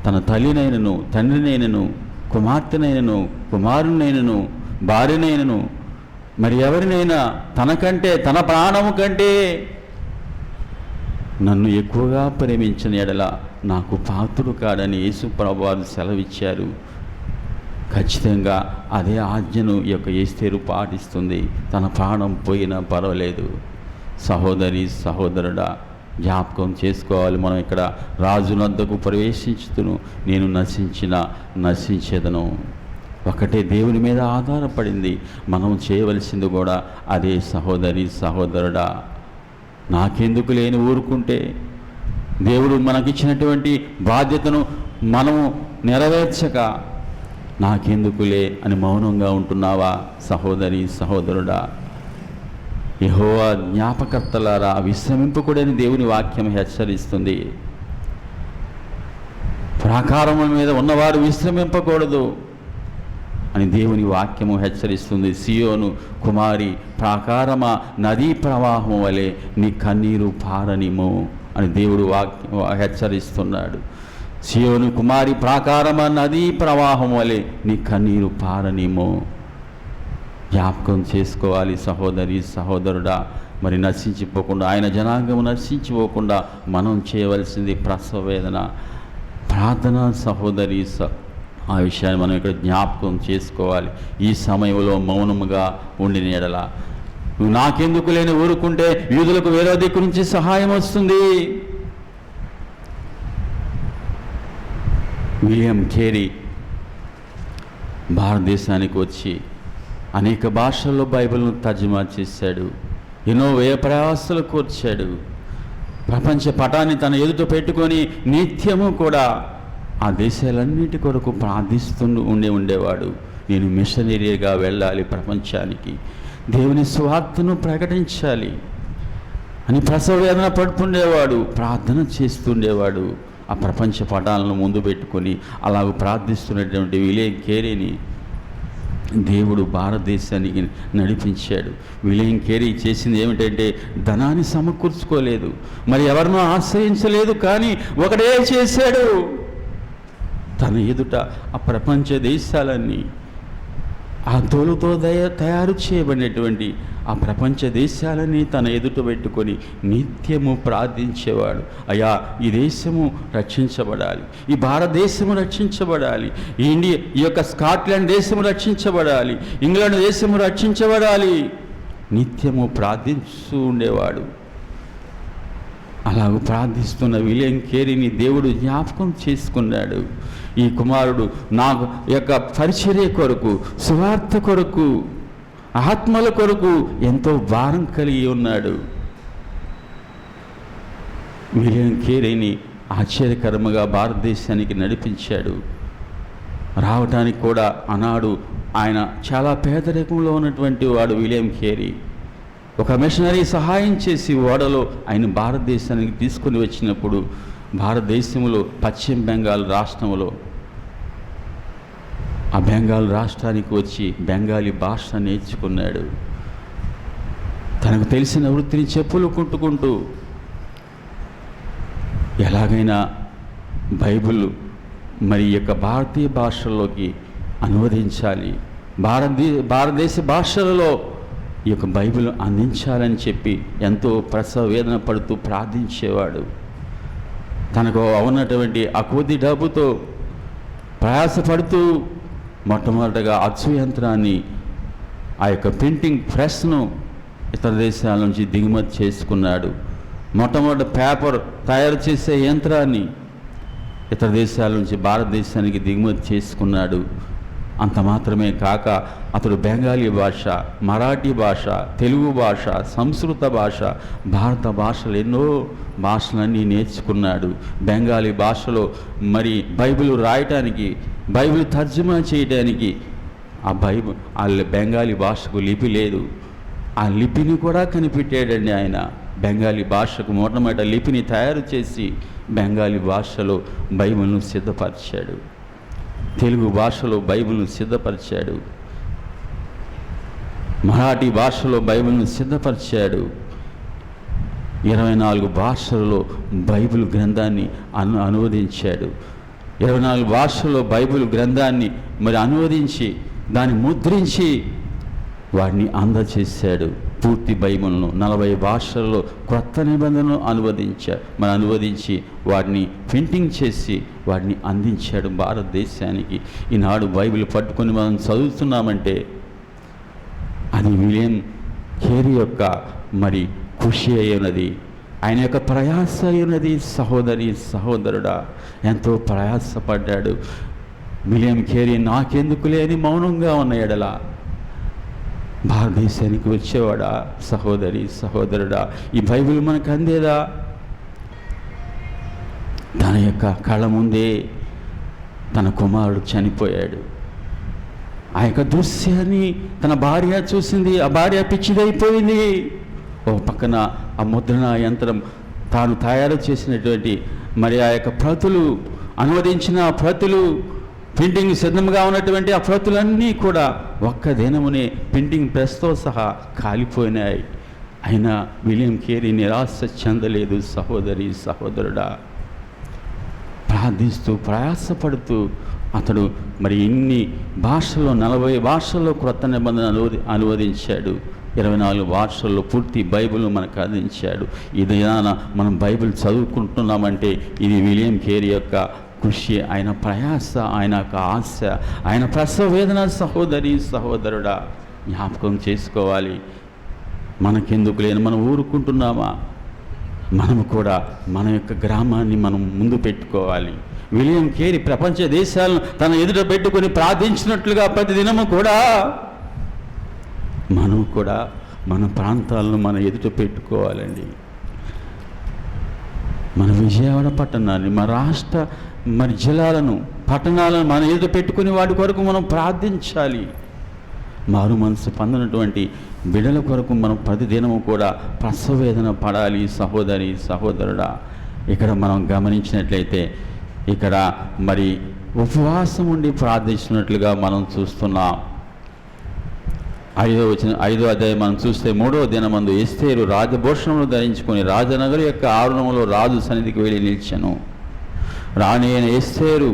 తన తల్లినైనను, తండ్రినైనను, కుమార్తెనైనను, కుమారునైనను, భార్యనైనను, మరి ఎవరినైనా తనకంటే, తన ప్రాణము కంటే నన్ను ఎక్కువగా ప్రేమించిన ఎడల నాకు పాత్రుడు కాడని యేసుప్రభువు సెలవిచ్చారు. ఖచ్చితంగా అదే ఆజ్ఞను ఎస్తేరు పాటిస్తుంది. తన ప్రాణం పోయినా పర్వాలేదు. సహోదరి సహోదరుడా, జ్ఞాపకం చేసుకోవాలి. మనం ఇక్కడ రాజునొద్దకు ప్రవేశించుతును, నేను నశించేదను. ఒకటే దేవుని మీద ఆధారపడింది. మనం చేయవలసింది కూడా అదే. సహోదరి సహోదరుడా, నాకెందుకు లేని ఊరుకుంటే దేవుడు మనకిచ్చినటువంటి బాధ్యతను మనము నెరవేర్చక నాకెందుకులే అని మౌనంగా ఉంటున్నావా? సహోదరి సహోదరుడా, యెహోవా జ్ఞాపకర్తలారా విశ్రమింపకూడని దేవుని వాక్యం హెచ్చరిస్తుంది. ప్రాకారముల మీద ఉన్నవారు విశ్రమింపకూడదు అని దేవుని వాక్యము హెచ్చరిస్తుంది. సియోను కుమారి, ప్రాకారమా నదీ ప్రవాహం వలె నీ కన్నీరు పారనిము అని దేవుడు వాక్యం హెచ్చరిస్తున్నాడు. సియోను కుమారి, ప్రాకారమా నదీ ప్రవాహం వలె నీ కన్నీరు పారనిము. జ్ఞాపకం చేసుకోవాలి సహోదరి సహోదరుడా. మరి నశించిపోకుండా, ఆయన జనాంగము నశించిపోకుండా మనం చేయవలసింది ప్రసవ వేదన, ప్రార్థన. సహోదరి ఆ విషయాన్ని మనం ఇక్కడ జ్ఞాపకం చేసుకోవాలి. ఈ సమయంలో మౌనముగా ఉండిన ఎడల నువ్వు నాకెందుకు లేని ఊరుకుంటే యూదులకు వేరే దిక్కు నుంచి సహాయం వస్తుంది. విలియం కేరీ భారతదేశానికి వచ్చి అనేక భాషల్లో బైబిల్ను తర్జుమా చేశాడు. ఎన్నో వ్యయ ప్రయాసాలు కూర్చాడు. ప్రపంచ పటాన్ని తన ఎదుట పెట్టుకొని నిత్యము కూడా ఆ దేశాలన్నిటి కొరకు ప్రార్థిస్తూ ఉండేవాడు. నేను మిషనరీగా వెళ్ళాలి, ప్రపంచానికి దేవుని సువార్తను ప్రకటించాలి అని ప్రసవ వేదన పడుతుండేవాడు, ప్రార్థన చేస్తుండేవాడు. ఆ ప్రపంచ పటాలను ముందు పెట్టుకొని అలాగ ప్రార్థిస్తున్నటువంటి విలియం కేరీని దేవుడు భారతదేశానికి నడిపించాడు. విలియం కేరీ చేసింది ఏమిటంటే ధనాన్ని సమకూర్చుకోలేదు, మరి ఎవరినో ఆశ్రయించలేదు, కానీ ఒకటే చేశాడు. తన ఎదుట ఆ ప్రపంచ దేశాలన్నీ ఆ తోలుతో తయారు చేయబడినటువంటి ఆ ప్రపంచ దేశాలని తన ఎదుట పెట్టుకొని నిత్యము ప్రార్థించేవాడు. అయ్యా, ఈ దేశము రక్షించబడాలి, ఈ భారతదేశము రక్షించబడాలి, ఈ యొక్క స్కాట్లాండ్ దేశము రక్షించబడాలి, ఇంగ్లాండ్ దేశము రక్షించబడాలి. నిత్యము ప్రార్థిస్తూ ఉండేవాడు. అలాగ ప్రార్థిస్తున్న విలియం కేరీని దేవుడు జ్ఞాపకం చేసుకున్నాడు. ఈ కుమారుడు నా యొక్క పరిచర్య కొరకు, సువార్త కొరకు ఆత్మల కొరకు ఎంతో భారం కలిగి ఉన్నాడు. విలియం కేరీని ఆశ్చర్యకరంగా భారతదేశానికి నడిపించాడు. రావటానికి కూడా ఆనాడు ఆయన చాలా పేదరికంలో ఉన్నటువంటి వాడు విలియం కేరీ. ఒక మిషనరీ సహాయం చేసి ఓడలో ఆయన భారతదేశానికి తీసుకొని వచ్చినప్పుడు భారతదేశంలో పశ్చిమ బెంగాల్ రాష్ట్రంలో ఆ బెంగాల్ రాష్ట్రానికి వచ్చి బెంగాలీ భాష నేర్చుకున్నాడు. తనకు తెలిసిన వృత్తిని చెప్పులు కుట్టుకుంటూ ఎలాగైనా బైబిల్ మరి యొక్క భారతీయ భాషల్లోకి అనువదించాలి, భారతదేశ భాషలలో ఈ యొక్క బైబిల్ అందించాలని చెప్పి ఎంతో ప్రసవ వేదన పడుతూ ప్రార్థించేవాడు. తనకు ఉన్నటువంటి ఆ కొద్ది డబ్బుతో ప్రయాసపడుతూ మొట్టమొదటగా అచ్చు యంత్రాన్ని, ఆ యొక్క ప్రింటింగ్ ప్రెస్ను ఇతర దేశాల నుంచి దిగుమతి చేసుకున్నాడు. మొట్టమొదటి పేపర్ తయారు చేసే యంత్రాన్ని ఇతర దేశాల నుంచి భారతదేశానికి దిగుమతి చేసుకున్నాడు. అంత మాత్రమే కాక అతడు బెంగాలీ భాష, మరాఠీ భాష, తెలుగు భాష, సంస్కృత భాష, భారత భాషలు ఎన్నో భాషలన్నీ నేర్చుకున్నాడు. బెంగాలీ భాషలో మరి బైబిల్ రాయటానికి, బైబిల్ తర్జుమా చేయడానికి ఆ బెంగాలీ భాషకు లిపి లేదు. ఆ లిపిని కూడా కనిపెట్టాడండి ఆయన. బెంగాలీ భాషకు మొట్టమొదట లిపిని తయారు చేసి బెంగాలీ భాషలో బైబిల్ను సిద్ధపరిచాడు. తెలుగు భాషలో బైబిల్ను సిద్ధపరిచాడు. మరాఠీ భాషలో బైబిల్ను సిద్ధపరిచాడు. 24 భాషలలో బైబిల్ గ్రంథాన్ని అనువదించాడు. 24 భాషల్లో బైబిల్ గ్రంథాన్ని మరి అనువదించి దాన్ని ముద్రించి వాడిని అందజేశాడు. పూర్తి బైబిల్ను 40 భాషల్లో క్రొత్త నిబంధనలు అనువదించి వాటిని ప్రింటింగ్ చేసి వాటిని అందించాడు భారతదేశానికి. ఈనాడు బైబిల్ పట్టుకొని మనం చదువుతున్నామంటే అది విలియం కేరీ యొక్క మరి కృషి అయినది, ఆయన యొక్క ప్రయాస అయినది. సహోదరి సహోదరుడా, ఎంతో ప్రయాసపడ్డాడు విలియం కేరీ. నాకెందుకు లేని మౌనంగా ఉన్న ఎడల భారతదేశానికి వచ్చేవాడా? సహోదరి సహోదరుడా, ఈ బైబిల్ మనకు అందేదా? తన యొక్క కళ్ళ ముందే తన కుమారుడు చనిపోయాడు. ఆ యొక్క దృశ్యాన్ని తన భార్య చూసింది. ఆ భార్య పిచ్చిదైపోయింది. ఓ పక్కన ఆ ముద్రణ యంత్రం తాను తయారు చేసినటువంటి మరి ఆ యొక్క ప్రతులు, అనువదించిన ప్రతులు, ప్రింటింగ్ సిద్ధంగా ఉన్నటువంటి ఆ ప్రతులన్నీ కూడా ఒక్క దినమునే ప్రింటింగ్ ప్రెస్తో సహా కాలిపోయినాయి. అయినా విలియం కేరీ నిరాశ చెందలేదు. సహోదరి సహోదరుడా, ప్రార్థిస్తూ ప్రయాసపడుతూ అతడు మరి ఇన్ని భాషల్లో 40 భాషల్లో క్రొత్త నిబంధన అనువదించాడు. 24 భాషల్లో పూర్తి బైబిల్ మనకు అందించాడు. ఇది మనం బైబిల్ చదువుకుంటున్నామంటే ఇది విలియం కేరీ యొక్క కృషి, ఆయన ప్రయాస, ఆయన యొక్క ఆశ, ఆయన ప్రసవ వేదన. సహోదరి సహోదరుడా, జ్ఞాపకం చేసుకోవాలి. మనకెందుకు లేని మనం ఊరుకుంటున్నామా? మనము కూడా మన యొక్క గ్రామాన్ని మనం ముందు పెట్టుకోవాలి. విలియం కేరీ ప్రపంచ దేశాలను తన ఎదుట పెట్టుకొని ప్రార్థించినట్లుగా ప్రతిదినము కూడా మనం కూడా మన ప్రాంతాలను మన ఎదుట పెట్టుకోవాలండి. మన విజయవాడ పట్టణాన్ని, మన రాష్ట్ర మరి జిల్లాలను, పట్టణాలను మన ఎదుట పెట్టుకుని వాటి కొరకు మనం ప్రార్థించాలి. మారు మనసు పొందినటువంటి బిడ్డల కొరకు మనం ప్రతిదినము కూడా ప్రసవేదన పడాలి. సహోదరి సహోదరుడా, ఇక్కడ మనం గమనించినట్లయితే ఇక్కడ మరి ఉపవాసం ఉండి ప్రార్థించినట్లుగా మనం చూస్తున్నాం. 5వ అధ్యాయం మనం చూస్తే 3వ దినమందు ఎస్తేరు రాజభూషణములు ధరించుకొని రాజనగరు యొక్క ఆవరణంలో రాజు సన్నిధికి వెళ్ళి నిలిచెను. రాణి అయిన ఎస్తేరు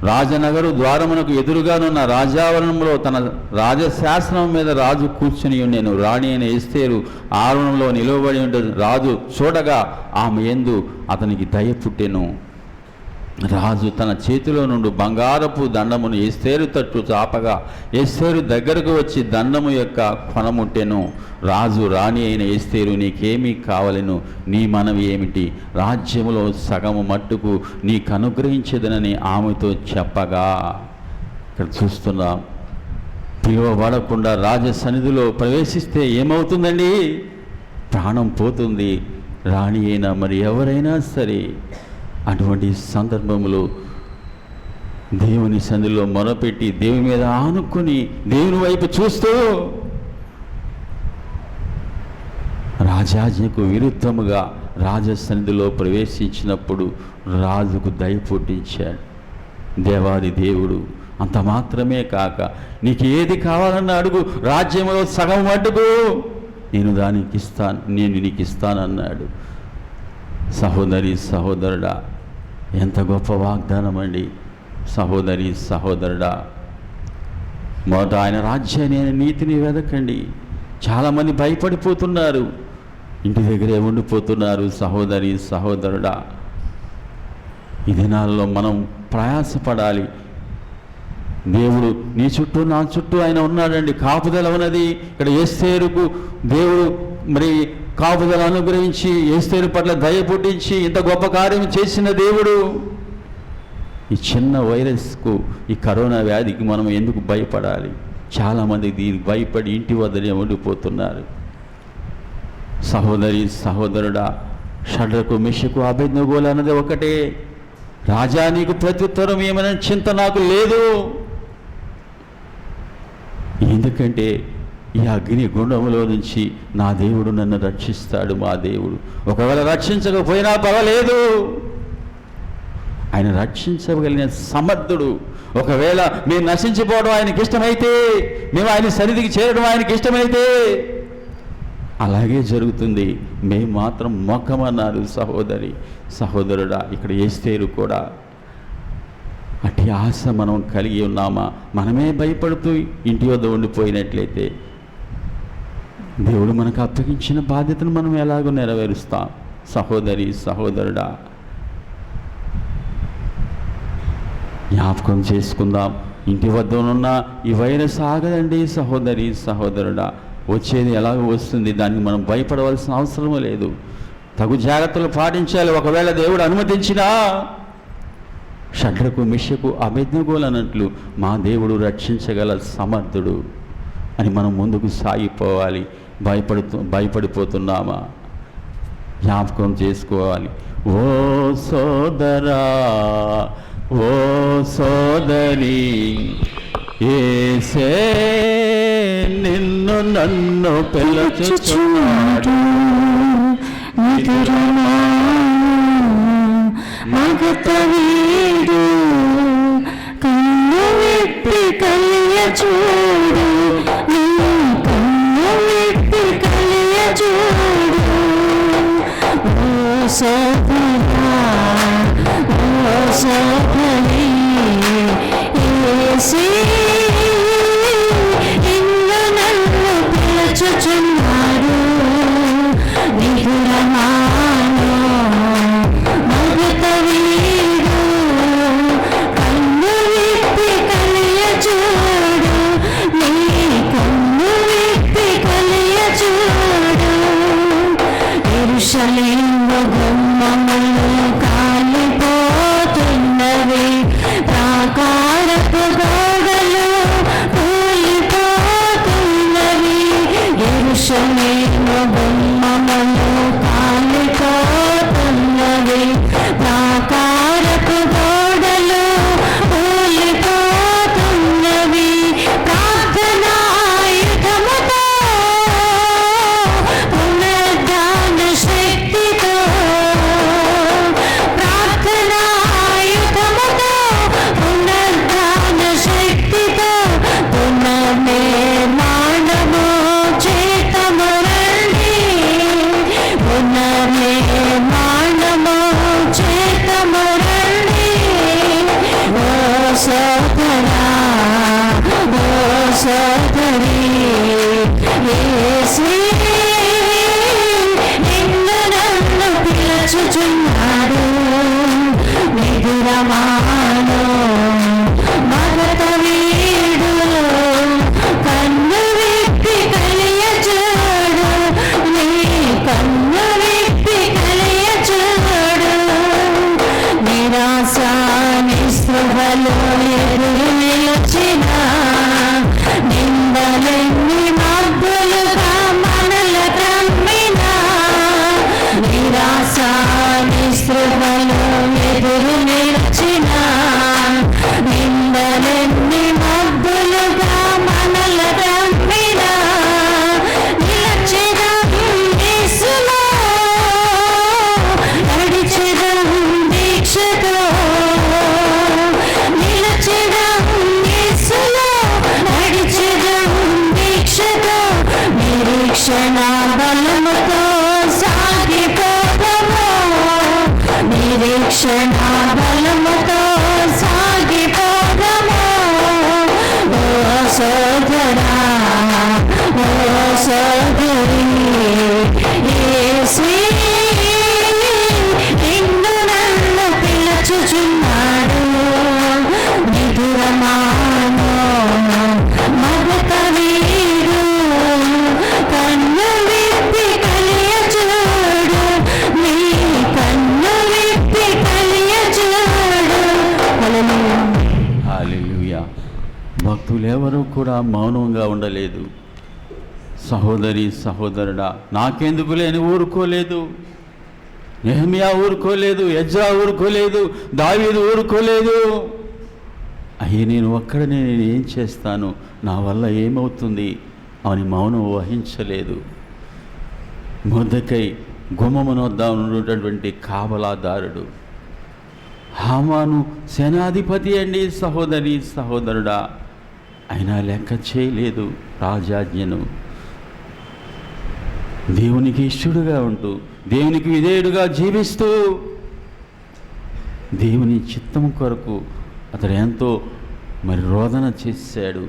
రాజనగరు ద్వారమునకు ఎదురుగానున్న రాజావరణంలో తన రాజశాసనం మీద రాజు కూర్చుని ఉండెను. రాణి అయిన ఎస్తేరు ఆవరణంలో నిలవబడి ఉండే రాజు చూడగా ఆమె యందు అతనికి దయ పుట్టెను. రాజు తన చేతిలో నుండి బంగారపు దండమును ఎస్తేరు తట్టు చాపగా ఎస్తేరు దగ్గరకు వచ్చి దండము యొక్క కొనముట్టెను. రాజు రాణి అయిన ఎస్తేరు, నీకేమీ కావలెను? నీ మనవి ఏమిటి? రాజ్యములో సగము మట్టుకు నీకు అనుగ్రహించేదనని ఆమెతో చెప్పగా, ఇక్కడ చూస్తున్నాం పిలువబడకుండా రాజ సన్నిధిలో ప్రవేశిస్తే ఏమవుతుందండి? ప్రాణం పోతుంది. రాణి అయినా మరి ఎవరైనా సరే అటువంటి సందర్భంలో దేవుని సన్నిధిలో మొరపెట్టి దేవుని మీద ఆనుకొని దేవుని వైపు చూస్తూ రాజాజ్ఞకు విరుద్ధముగా రాజసన్నిధిలో ప్రవేశించినప్పుడు రాజుకు దయ పుట్టించాడు దేవాది దేవుడు. అంత మాత్రమే కాక నీకు ఏది కావాలన్నా అడుగు, రాజ్యంలో సగం అడుగు, నేను నీకు ఇస్తానన్నాడు. సహోదరి సహోదరుడా, ఎంత గొప్ప వాగ్దానం అండి. సహోదరి సహోదరుడా, మొదట ఆయన రాజ్యాన్ని, ఆయన నీతిని వెదకండి. చాలామంది భయపడిపోతున్నారు, ఇంటి దగ్గరే ఉండిపోతున్నారు. సహోదరి సహోదరుడా, ఈ దినాల్లో మనం ప్రయాసపడాలి. దేవుడు నీ చుట్టూ నా చుట్టూ ఆయన ఉన్నాడండి, కాపుదల ఉన్నది. ఇక్కడ ఎస్తేరుకు దేవుడు మరి కాపుదల అనుగ్రహించి ఎస్తేరు పట్ల దయ పుట్టించి ఇంత గొప్ప కార్యం చేసిన దేవుడు. ఈ చిన్న వైరస్కు, ఈ కరోనా వ్యాధికి మనం ఎందుకు భయపడాలి? చాలామంది దీనికి భయపడి ఇంటి వద్దనే ఉండిపోతున్నారు. సహోదరి సహోదరుడా, షడ్రకు మెషకు అబేద్నెగోలు అన్నది ఒకటే, రాజా నీకు ప్రత్యుత్తరం ఏమైనా చింత నాకు లేదు. ఎందుకంటే ఈ అగ్ని గుండంలో నుంచి నా దేవుడు నన్ను రక్షిస్తాడు. మా దేవుడు ఒకవేళ రక్షించకపోయినా పర్వాలేదు, ఆయన రక్షించగలిగిన సమర్థుడు. ఒకవేళ మేము నశించిపోవడం ఆయనకి ఇష్టమైతే, మేము ఆయన సన్నిధికి చేరడం ఆయనకి ఇష్టమైతే అలాగే జరుగుతుంది. మేము మాత్రం మొక్కమన్నారు. సహోదరి సహోదరుడా, ఇక్కడ ఎస్తేరు కూడా అట్టి ఆశ మనం కలిగి ఉన్నామా? మనమే భయపడుతూ ఇంటి వద్ద ఉండిపోయినట్లయితే దేవుడు మనకు అప్పగించిన బాధ్యతను మనం ఎలాగో నెరవేరుస్తాం? సహోదరి సహోదరుడా, జ్ఞాపకం చేసుకుందాం. ఇంటి వద్ద ఉన్న ఈ వైరస్ ఆగదండి. సహోదరి సహోదరుడా, వచ్చేది ఎలాగో వస్తుంది, దానికి మనం భయపడవలసిన అవసరం లేదు. తగు జాగ్రత్తలు పాటించాలి. ఒకవేళ దేవుడు అనుమతించినా, షడ్రకు మెషకు అబేద్నెగోలు అన్నట్లు మా దేవుడు రక్షించగల సమర్థుడు అని మనం ముందుకు సాగిపోవాలి. భయపడిపోతున్నామా? జ్ఞాపకం చేసుకోవాలి. ఓ సోదరా, ఓ సోదరి, యేసే నిన్ను నన్ను పిలుచుచున్నాడు. మగతవీడు కన్ను విప్పి కలియ చూడు, నీ కన్ను విప్పి కలియ చూడు. ఓ సోదరా, ఓ సోదరి, యేసే నిన్ను నన్ను పిలుచుచున్నాడు. నిదురమాను మగతవీడు కన్ను విప్పి కలియ చూడు, నీ కన్ను విప్పి కలియ చూడు. యెరూషలేము గుమ్మములు కాలిపోతున్నవి, ప్రాకారపు గోడలు కూలిపోతున్నవి. యెరూషలేము గుమ్మములు కాలిపోతున్నవి, ప్రాకారపు గోడలు కూలిపోతున్నవి. ప్రార్థనాయుధముతో పునరుద్ధాన శక్తితో, ప్రార్థనాయుధముతో పునరుద్ధాన శక్తితో పునర్నిర్మాణము చేతము రండి, పునర్నిర్మాణము చేతము రండి. ఓ సోదరా, ఓ సోదరి, యేసే నిన్ను నన్ను పిలుచుచున్నాడు. నిదురమాను మగతవీడు కన్ను విప్పి కలియ చూడు, నీ కన్ను విప్పి కలియ చూడు. నిరాశ నిస్పృహలో ఎదురు నిలిచిన నిన్ను భక్తులు ఎవరూ కూడా మౌనంగా ఉండలేదు. సహోదరి సహోదరుడా, నాకెందుకులే అని ఊరుకోలేదు. నెహెమ్యా ఊరుకోలేదు, ఎజ్రా ఊరుకోలేదు, దావీదు ఊరుకోలేదు. అయ్యే నేను ఒక్కడనే నేను ఏం చేస్తాను, నా వల్ల ఏమవుతుంది అని మౌనం వహించలేదు. మొర్దెకై గుమ్మమునొద్ద ఉన్నటువంటి కావలాదారుడు, హామాను సేనాధిపతి అండి సహోదరి సహోదరుడా, అయినా లెక్క చేయలేదు రాజాజ్ఞను. దేవునికి ఇష్టడుగా ఉంటూ, దేవునికి విధేయుడుగా జీవిస్తూ, దేవుని చిత్తము కొరకు అతడు ఎంతో రోదన చేశాడు.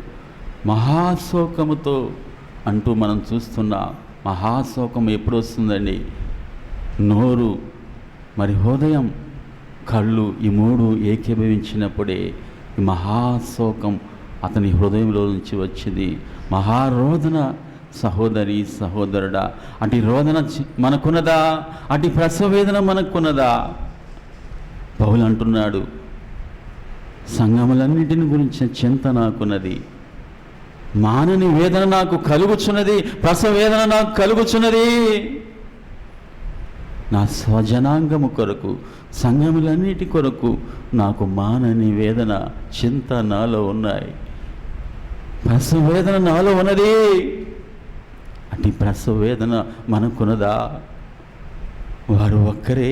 మహాశోకముతో అంటూ మనం చూస్తున్నాం. మహాశోకం ఎప్పుడు వస్తుందండి? నోరు హృదయం కళ్ళు ఈ మూడు ఏకీభవించినప్పుడే ఈ మహాశోకం అతని హృదయంలో నుంచి వచ్చింది. మహారోదన సహోదరి సహోదరుడా, అటు రోదన మనకున్నదా? అటు ప్రసవేదన మనకున్నదా? పౌలు అంటున్నాడు, సంఘములన్నిటిని గురించిన చింత నాకున్నది, మానని వేదన నాకు కలుగుచున్నది, ప్రసవేదన నాకు కలుగుచున్నది. నా స్వజనాంగము కొరకు, సంఘములన్నిటి కొరకు నాకు మానని వేదన, చింత నాలో ఉన్నాయి. ప్రసవేదన నాలో ఉన్నది. అటు ప్రసవేదన మనకున్నదా? వారు ఒక్కరే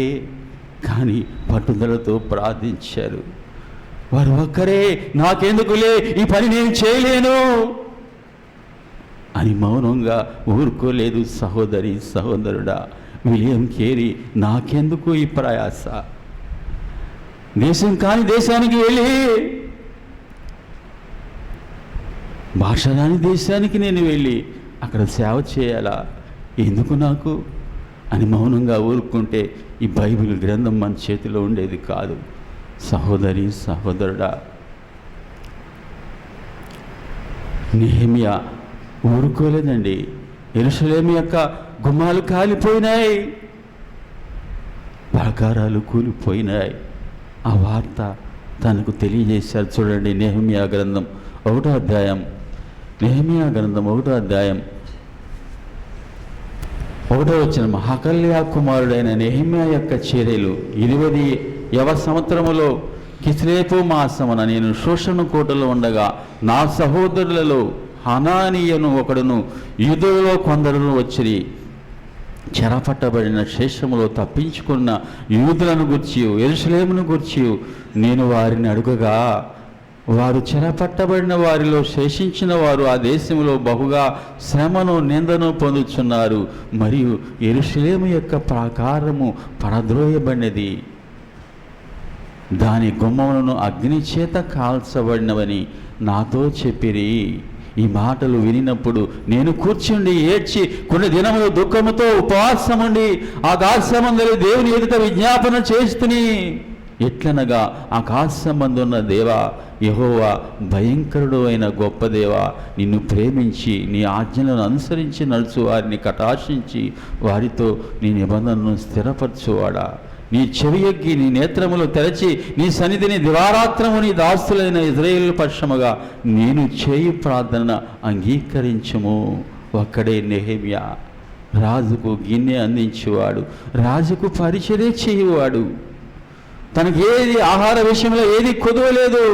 కానీ పట్టుదలతో ప్రార్థించారు. వారు ఒక్కరే, నాకెందుకులే ఈ పని నేను చేయలేను అని మౌనంగా ఊరుకోలేదు. సహోదరి సహోదరుడా, విలియం కేరీ, నాకెందుకు ఈ ప్రయాస? దేశం కాని దేశానికి వెళ్ళి, భాష రాని దేశానికి నేను వెళ్ళి అక్కడ సేవ చేయాలా? ఎందుకు నాకు అని మౌనంగా ఊరుకుంటే ఈ బైబిల్ గ్రంథం మన చేతిలో ఉండేది కాదు. సహోదరి సహోదరుడా, నెహెమ్యా ఊరుకోలేదండి. యెరూషలేము యొక్క గుమ్మాలు కాలిపోయినాయి, ప్రాకారాలు కూలిపోయినాయి. ఆ వార్త తనకు తెలియజేశారు. చూడండి, నెహెమ్యా గ్రంథం 1వ అధ్యాయం, నెహెమ్యా గ్రంథం 1వ అధ్యాయం 1వ వచనం. హకల్యా కుమారుడైన నెహెమ్యా యొక్క చర్యలు 20వ సంవత్సరములో కిస్లేపు మాసమున నేను శోషణ కోటలో ఉండగా నా సహోదరులలో హనానీయను ఒకడును యూదులలో కొందరును వచ్చి చెరపట్టబడిన శేషములో తప్పించుకున్న యూదులను గూర్చి యెరూషలేమును గూర్చి నేను వారిని అడుగగా, వారు చెరపట్టబడిన వారిలో శేషించిన వారు ఆ దేశంలో బహుగా శ్రమను నిందను పొందుచున్నారు, మరియు యెరూషలేము యొక్క ప్రాకారము పడద్రోయబడినది, దాని గుమ్మములను అగ్ని చేత కాల్చబడినవని నాతో చెప్పిరి. ఈ మాటలు వినినప్పుడు నేను కూర్చుండి ఏడ్చి కొన్ని దినములు దుఃఖముతో ఉపవాసముండి ఆకాశమందలి దేవుని ఎదుట విజ్ఞాపన చేస్తుని, ఎట్లనగా ఆకాశమందున్న దేవా యెహోవా, భయంకరుడు అయిన గొప్ప దేవా, నిన్ను ప్రేమించి నీ ఆజ్ఞలను అనుసరించి నడుచు వారిని కటాక్షించి వారితో నీ నిబంధనను స్థిరపరచువాడా, నీ చెవి ఎగ్గి నీ నేత్రములు తెరచి నీ సన్నిధిని దివారాత్రము నీ దాస్తులైన ఇజ్రాయేలు పక్షముగా నేను చేయు ప్రార్థన అంగీకరించుము. ఒక్కడే నెహెమ్యా, రాజుకు గిన్నె అందించేవాడు, రాజుకు పరిచర్య చేయువాడు. తనకి ఏది ఆహార విషయంలో ఏది కొదవలేదు.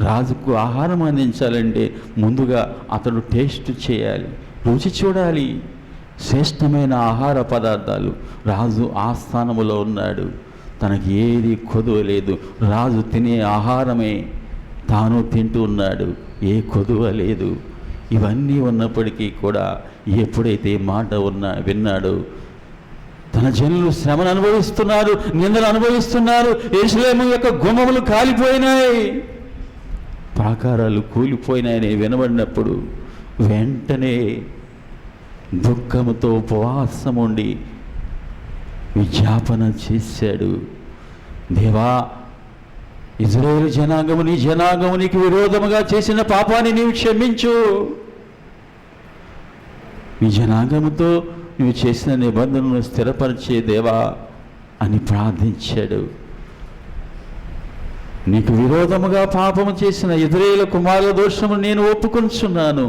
రాజుకు ఆహారం అందించాలంటే ముందుగా అతడు టేస్ట్ చేయాలి, రుచి చూడాలి. శ్రేష్టమైన ఆహార పదార్థాలు, రాజు ఆస్థానములో ఉన్నాడు, తనకి ఏది కొదవలేదు. రాజు తినే ఆహారమే తాను తింటూ ఉన్నాడు, ఏ కొదువ లేదు. ఇవన్నీ ఉన్నప్పటికీ కూడా ఎప్పుడైతే మాట విన్నాడు, తన జనులు శ్రమను అనుభవిస్తున్నారు, నిందలు అనుభవిస్తున్నారు, యెరూషలేము యొక్క గుమ్మములు కాలిపోయినాయి, ప్రాకారాలు కూలిపోయినాయని వినబడినప్పుడు వెంటనే దుఃఖముతో ఉపవాసం ఉండి విజ్ఞాపన చేశాడు. దేవా, ఇజ్రాయేలు జనాంగము నీ జనాంగము నీకు విరోధముగా చేసిన పాపాన్ని నీవు క్షమించు, నీ జనాంగముతో నువ్వు చేసిన నిబంధనను స్థిరపరిచే దేవా అని ప్రార్థించాడు. నీకు విరోధముగా పాపము చేసిన ఇశ్రాయేలు కుమారుల దోషము నేను ఒప్పుకొంచున్నాను.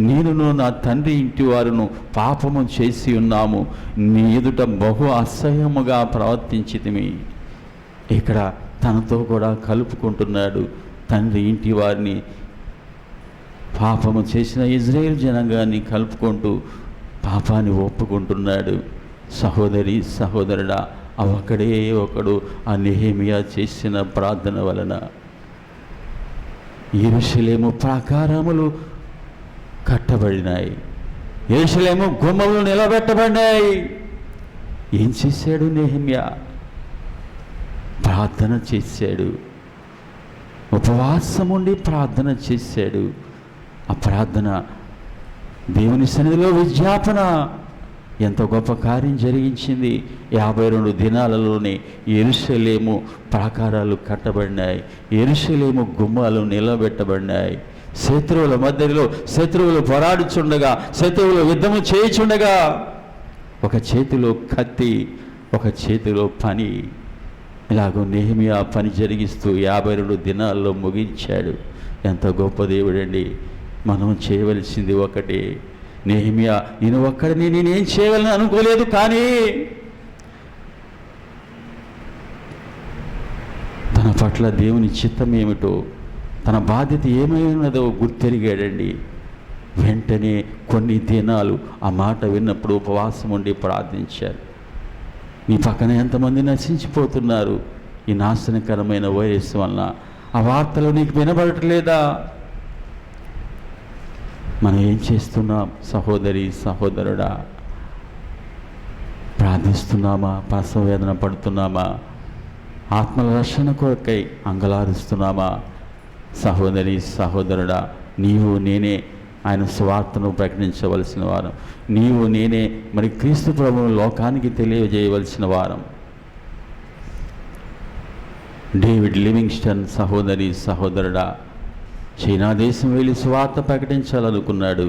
నేనును నా తండ్రి ఇంటి వారును పాపము చేసి ఉన్నాము, నీ ఎదుట బహు అసహ్యముగా ప్రవర్తించితిమి. ఇక్కడ తనతో కూడా కలుపుకుంటున్నాడు. తండ్రి ఇంటి వారిని, పాపము చేసిన ఇశ్రాయేలు జనాంగాన్ని కలుపుకుంటూ పాపాన్ని ఒప్పుకుంటున్నాడు. సహోదరి సహోదరుడా, ఒక్కడే ఒకడు ఆ నెహెమియా చేసిన ప్రార్థన వలన యెరూషలేము ప్రాకారములు కట్టబడినాయి, యెరూషలేము గుమ్మములు నిలబెట్టబడినాయి. ఏం చేశాడు నెహెమియా? ప్రార్థన చేశాడు. ఉపవాసం ఉండి ప్రార్థన చేశాడు. ఆ ప్రార్థన దేవుని సన్నిధిలో విజ్ఞాపన ఎంత గొప్ప కార్యం జరిగించింది. 52 దినాలలోనే యెరూషలేము ప్రాకారాలు కట్టబడినాయి, యెరూషలేము గుమ్మాలు నిలబెట్టబడినాయి. శత్రువుల మధ్యలో శత్రువులు పోరాడుచుండగా, శత్రువులు యుద్ధము చేయుచుండగా, ఒక చేతిలో కత్తి, ఒక చేతిలో పని, ఇలాగో నెహెమియా పని జరిగిస్తూ 52 దినాల్లో ముగించాడు. ఎంత గొప్ప దేవుడండి. మనం చేయవలసింది ఒకటే. నెహెమియా, నేను ఒక్కడిని నేనేం చేయగలను అనుకోలేదు, కానీ తన పట్ల దేవుని చిత్తం ఏమిటో, తన బాధ్యత ఏమైనదో గుర్తెరిగాడండి. వెంటనే కొన్ని దినాలు ఆ మాట విన్నప్పుడు ఉపవాసం ఉండి ప్రార్థించారు. నీ పక్కన ఎంతమంది నశించిపోతున్నారు ఈ నాశనకరమైన వైరస్ వలన? ఆ వార్తలు నీకు వినబడట్లేదా? మనం ఏం చేస్తున్నాం? సహోదరి సహోదరుడా, ప్రార్థిస్తున్నామా? ప్రసవ వేదన పడుతున్నామా? ఆత్మల రక్షణ కొరకై అంగలారుస్తున్నామా? సహోదరి సహోదరుడా, నీవు నేనే ఆయన సువార్తను ప్రకటించవలసిన వారం. నీవు నేనే మరి క్రీస్తు ప్రభువును లోకానికి తెలియజేయవలసిన వారం. డేవిడ్ లివింగ్స్టన్ సహోదరి సహోదరుడా, చైనా దేశం వెళ్ళి సువార్త ప్రకటించాలనుకున్నాడు.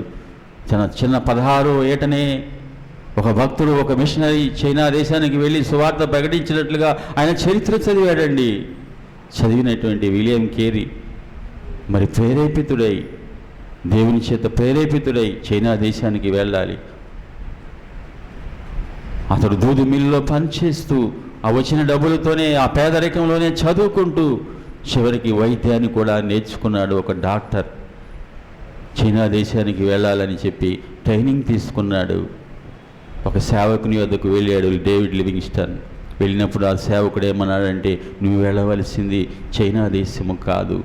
చిన్న 16వ ఏటనే ఒక భక్తుడు, ఒక మిషనరీ చైనా దేశానికి వెళ్ళి సువార్త ప్రకటించినట్లుగా ఆయన చరిత్ర చదివాడండి. చదివినటువంటి విలియం కేరీ మరి ప్రేరేపితుడై, దేవుని చేత ప్రేరేపితుడై చైనా దేశానికి వెళ్ళాలి. అతడు దూది మిల్లులో పనిచేస్తూ ఆ వచ్చిన డబ్బులతోనే, ఆ పేదరికంలోనే చదువుకుంటూ చివరికి వైద్యాన్ని కూడా నేర్చుకున్నాడు. ఒక డాక్టర్ చైనా దేశానికి వెళ్ళాలని చెప్పి ట్రైనింగ్ తీసుకున్నాడు. ఒక సేవకుని వద్దకు వెళ్ళాడు డేవిడ్ లివింగ్స్టన్. వెళ్ళినప్పుడు ఆ సేవకుడు ఏమన్నాడంటే, నువ్వు వెళ్ళవలసింది చైనా దేశము కాదు,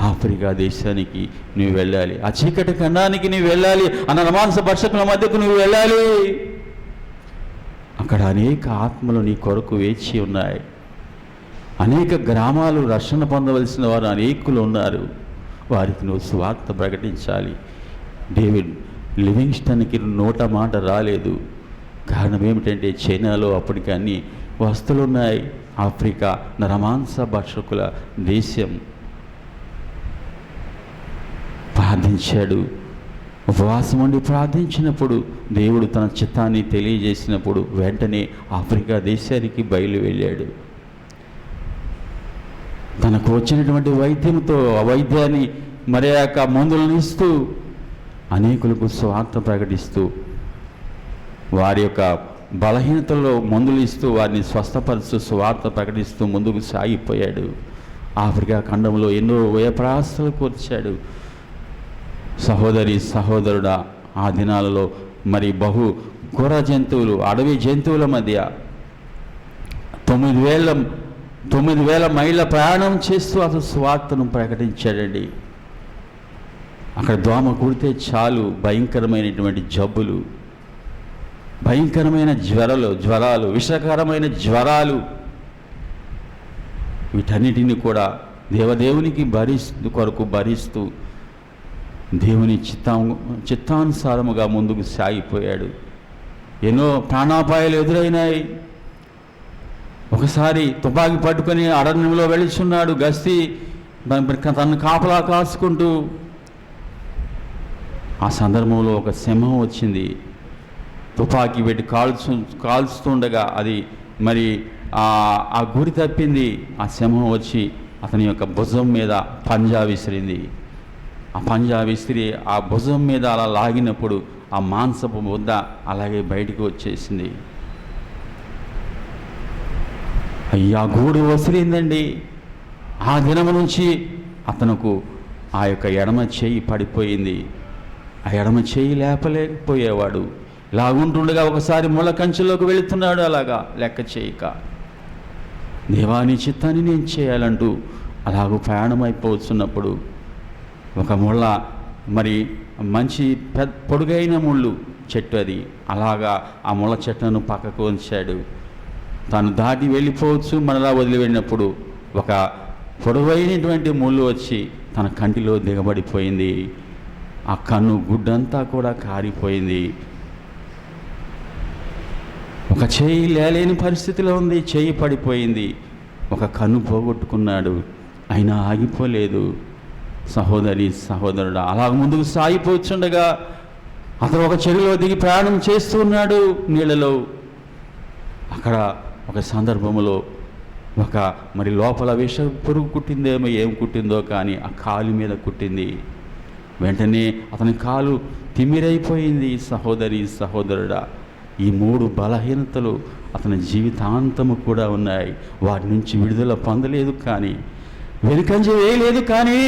ఆఫ్రికా దేశానికి నువ్వు వెళ్ళాలి, ఆ చీకటి ఖండానికి నువ్వు వెళ్ళాలి, ఆ నరమాంస భక్షకుల మధ్యకు నువ్వు వెళ్ళాలి. అక్కడ అనేక ఆత్మలు నీ కొరకు వేచి ఉన్నాయి. అనేక గ్రామాలు రక్షణ పొందవలసిన వారు అనేకులు ఉన్నారు. వారికి నువ్వు సువార్త ప్రకటించాలి. డేవిడ్ లివింగ్స్టన్కి నోట మాట రాలేదు. కారణం ఏమిటంటే చైనాలో అప్పటికి అన్ని వస్తువులు ఉన్నాయి. ఆఫ్రికా నరమాంస భక్షకుల దేశం. ప్రార్థించాడు. ఉపవాసం ఉండి ప్రార్థించినప్పుడు దేవుడు తన చిత్తాన్ని తెలియజేసినప్పుడు వెంటనే ఆఫ్రికా దేశానికి బయలు వెళ్ళాడు. తనకు వచ్చినటువంటి వైద్యంతో ఆ వైద్యాన్ని మరి యొక్క మందులను ఇస్తూ అనేకులకు స్వార్థ ప్రకటిస్తూ, వారి యొక్క బలహీనతల్లో మందులు ఇస్తూ వారిని స్వస్థపరుస్తూ స్వార్థ ప్రకటిస్తూ ముందుకు సాగిపోయాడు. ఆఫ్రికా ఖండంలో ఎన్నో వ్యయప్రయాసాలు కూర్చాడు. సహోదరి సహోదరుడా, ఆ దినాలలో మరి బహు క్రూర జంతువులు, అడవి జంతువుల మధ్య 9,000 మైళ్ళ ప్రయాణం చేస్తూ అతను సువార్తను ప్రకటించాడండి. అక్కడ దోమ కుడితే చాలు భయంకరమైనటువంటి జబ్బులు, భయంకరమైన జ్వరాలు, విషకరమైన జ్వరాలు, వీటన్నిటిని కూడా దేవునికి కొరకు భరిస్తూ దేవుని చిత్తానుసారముగా ముందుకు సాగిపోయాడు. ఎన్నో ప్రాణాపాయాలు ఎదురైనాయి. ఒకసారి తుపాకీ పట్టుకొని అరణ్యంలో వెళుచున్నాడు, గస్తీ తను కాపలా కాసుకుంటూ. ఆ సందర్భంలో ఒక సింహం వచ్చింది. తుపాకీ పెట్టి కాల్చుతుండగా అది మరి ఆ గురి తప్పింది. ఆ సింహం వచ్చి అతని యొక్క భుజం మీద పంజా విసిరింది. ఆ పంజా విసిరి ఆ భుజం మీద అలా లాగినప్పుడు ఆ మాంసపు ముద్ద అలాగే బయటికి వచ్చేసింది. అయ్యా, గూడు వసిరిందండి. ఆ దినము నుంచి అతనుకు ఆ యొక్క ఎడమ చేయి పడిపోయింది. ఆ ఎడమ చేయి లేపలేకపోయేవాడు. ఇలాగుంటుండగా ఒకసారి ముళ్ళ కంచెలోకి వెళుతున్నాడు, అలాగా లెక్క చేయక. దేవా, నీ చిత్తాన్ని నేను చేయాలంటూ అలాగూ ప్రయాణం అయిపోతున్నప్పుడు ఒక ముళ్ళ, మరి మంచి పొడుగైన ముళ్ళు చెట్టు అది, అలాగా ఆ ముళ్ళ చెట్లను పక్కకు ఉంచాడు. తాను దాటి వెళ్ళిపోవచ్చు, మనలా వదిలి వెళ్ళినప్పుడు ఒక పొడవైనటువంటి ముళ్ళు వచ్చి తన కంటిలో దిగబడిపోయింది. ఆ కన్ను గుడ్డంతా కూడా కారిపోయింది. ఒక చేయి లేలేని పరిస్థితిలో ఉంది, చేయి పడిపోయింది. ఒక కన్ను పోగొట్టుకున్నాడు, అయినా ఆగిపోలేదు. సహోదరి సహోదరుడు అలా ముందుకు సాగిపోతుండగా అతను ఒక చెరువులో దిగి ప్రయాణం చేస్తూ ఉన్నాడు నీళ్ళలో. అక్కడ ఒక సందర్భంలో ఒక మరి లోపల విష పురుగు కుట్టిందేమో, ఏం కుట్టిందో కానీ ఆ కాలు మీద కుట్టింది. వెంటనే అతని కాలు తిమ్మిరైపోయింది. సహోదరి సహోదరుడా, ఈ 3 బలహీనతలు అతని జీవితాంతము కూడా ఉన్నాయి. వాటి నుంచి విడుదల పొందలేదు, కానీ వెనుకంజ వేయలేదు. కానీ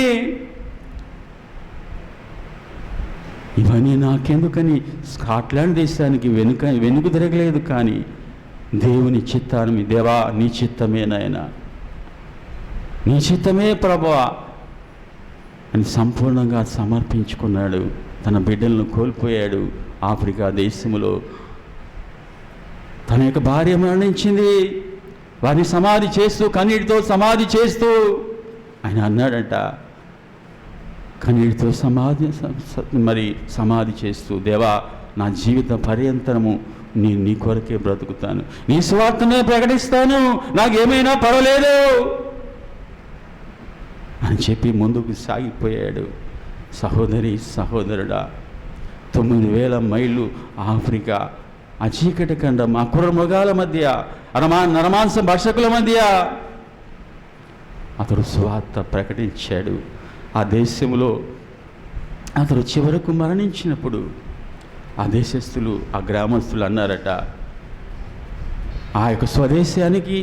ఇవన్నీ నాకెందుకని స్కాట్లాండ్ దేశానికి వెనుక తిరగలేదు. కానీ దేవుని చిత్తాన్ని, దేవా నీ చిత్తమే నాయనా, నీ చిత్తమే ప్రభువా అని సంపూర్ణంగా సమర్పించుకున్నాడు. తన బిడ్డలను కోల్పోయాడు. ఆఫ్రికా దేశంలో తన యొక్క భార్య మరణించింది. వారిని సమాధి చేస్తూ, కన్నీటితో సమాధి చేస్తూ ఆయన అన్నాడంట, కన్నీటితో సమాధి చేస్తూ, దేవా నా జీవిత పర్యంతరము నీ కొరకే బ్రతుకుతాను, నీ స్వార్థనే ప్రకటిస్తాను, నాకేమైనా పర్వాలేదు అని చెప్పి ముందుకు సాగిపోయాడు. సహోదరి సహోదరుడా, 9,000 మైళ్ళు ఆఫ్రికా, ఆ చీకటి ఖండం, ఆ క్రూర మృగాల మధ్య, నరమాంస భక్షకుల మధ్య అతడు సువార్త ప్రకటించాడు. ఆ దేశంలో అతడు చివరకు మరణించినప్పుడు ఆ దేశస్తులు, ఆ గ్రామస్తులు అన్నారట, ఆ యొక్క స్వదేశానికి,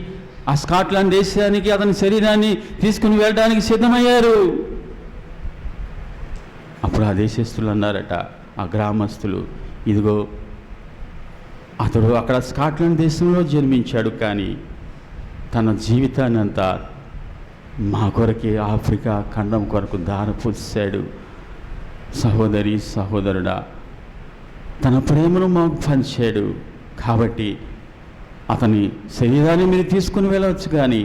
ఆ స్కాట్లాండ్ దేశానికి అతని శరీరాన్ని తీసుకుని వెళ్ళడానికి సిద్ధమయ్యారు. అప్పుడు ఆ దేశస్తులు అన్నారట, ఆ గ్రామస్తులు, ఇదిగో అతడు అక్కడ స్కాట్లాండ్ దేశంలో జన్మించాడు, కానీ తన జీవితాన్ని అంతా మా కొరకే ఆఫ్రికా ఖండం కొరకు దారపోసాడు. సహోదరి సహోదరుడా, తన ప్రేమను మాకు పంచాడు. కాబట్టి అతని శరీరాన్ని మీరు తీసుకుని వెళ్ళవచ్చు, కానీ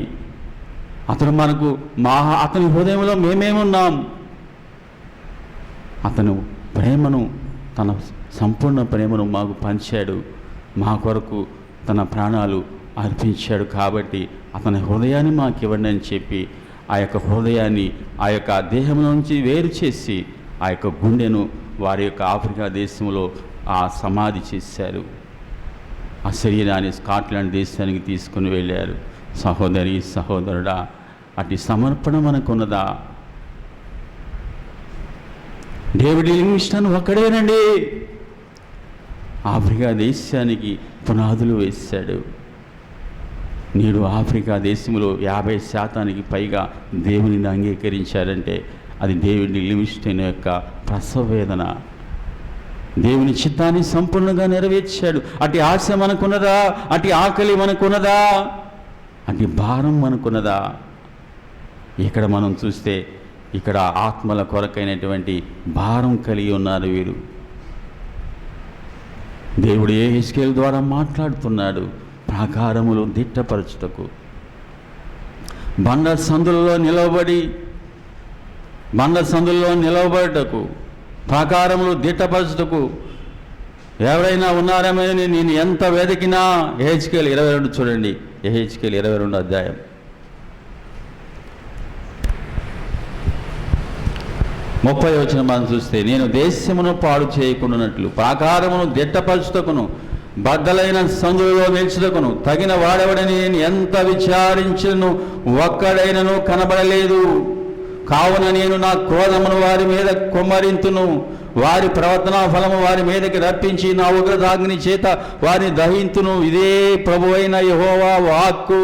అతను మనకు అతని హృదయంలో మేమేమున్నాం. అతను ప్రేమను, తన సంపూర్ణ ప్రేమను మాకు పంచాడు. మా కొరకు తన ప్రాణాలు అర్పించాడు. కాబట్టి అతని హృదయాన్ని మాకు ఇవ్వండి అని చెప్పి ఆ యొక్క హృదయాన్ని ఆ యొక్క దేహం నుంచి వేరు చేసి ఆ యొక్క గుండెను వారి యొక్క ఆఫ్రికా దేశంలో ఆ సమాధి చేశారు. ఆ శరీరాన్ని స్కాట్లాండ్ దేశానికి తీసుకుని వెళ్ళారు. సహోదరి సహోదరుడా, అటు సమర్పణ మనకున్నదా? డేవిడ్ లివింగ్స్టన్ ఒక్కడేనండి ఆఫ్రికా దేశానికి పునాదులు వేశాడు. నేడు ఆఫ్రికా దేశంలో 50% పైగా దేవునిని అంగీకరించారంటే అది డేవిడ్ లివింగ్స్టన్ యొక్క ప్రసవ వేదన. దేవుని చిత్తాన్ని సంపూర్ణంగా నెరవేర్చాడు. అటు ఆశ మనకున్నదా? అటు ఆకలి మనకున్నదా? అటు భారం మనకున్నదా? ఇక్కడ మనం చూస్తే ఇక్కడ ఆత్మల కొరకైనటువంటి భారం కలిగి ఉన్నారు వీరు. దేవుడు యెహెజ్కేలు ద్వారా మాట్లాడుతున్నాడు. ప్రాకారములు దిట్టపరచుటకు, బండ సందులలో నిలవబడుటకు, ప్రాకారములు దిట్టపరచుటకు ఎవరైనా ఉన్నారేమని నేను ఎంత వెతికినా. యెహెజ్కేలు 22 చూడండి, యెహెజ్కేలు 22 అధ్యాయం 30 వచనం మనం చూస్తే, నేను దేశమును పాడు చేయకుండానట్లు ప్రాకారమును దిట్టపరచుటకును బద్దలైన సందులలో నిలిచుటకును తగిన వాడెవడని నేను ఎంత విచారించును ఒక్కడైనను కనబడలేదు. కావున నేను నా క్రోధమును వారి మీద కుమ్మరింతును, వారి ప్రవర్తనా ఫలము వారి మీదకి రప్పించి నా ఉగ్రతాగ్ని చేత వారిని దహింతును. ఇదే ప్రభువైన యెహోవా వాక్కు.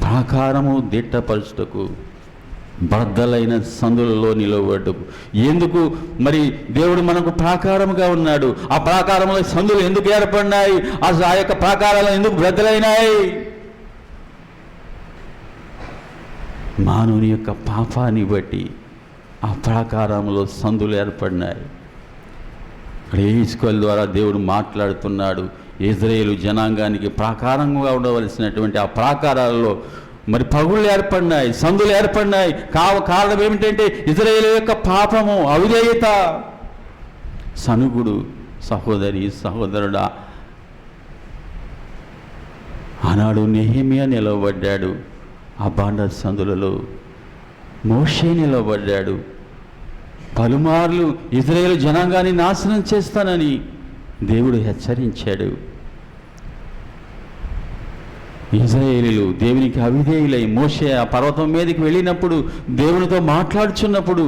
ప్రాకారము దిట్టపరచుటకు, బద్దలైన సందులలో నిలబడ్డకు. ఎందుకు మరి దేవుడు మనకు ప్రాకారముగా ఉన్నాడు? ఆ ప్రాకారంలో సందులు ఎందుకు ఏర్పడినాయి? ఆ యొక్క ప్రాకారాలు ఎందుకు బద్దలైనాయి? మానవుని యొక్క పాపాన్ని బట్టి ఆ ప్రాకారంలో సందులు ఏర్పడినాయి. ఇక్కడ ఈస్కోల్ ద్వారా దేవుడు మాట్లాడుతున్నాడు. ఇజ్రాయేలు జనాంగానికి ప్రాకారంగా ఉండవలసినటువంటి ఆ ప్రాకారాలలో మరి పగుళ్ళు ఏర్పడినాయి, సందులు ఏర్పడినాయి. కారణం ఏమిటంటే ఇజ్రాయేలు యొక్క పాపము, అవిధేయత. సనుగుడు. సహోదరి సహోదరుడా, ఆనాడు నెహెమ్యా నిలవబడ్డాడు ఆ బాండ సందులలో. మోషే నిలబడ్డాడు. పలుమార్లు ఇజ్రాయేలు జనాంగాన్ని నాశనం చేస్తానని దేవుడు హెచ్చరించాడు. ఇజ్రాయేలీలు దేవునికి అవిధేయులై మోషే ఆ పర్వతం మీదకి వెళ్ళినప్పుడు, దేవునితో మాట్లాడుచున్నప్పుడు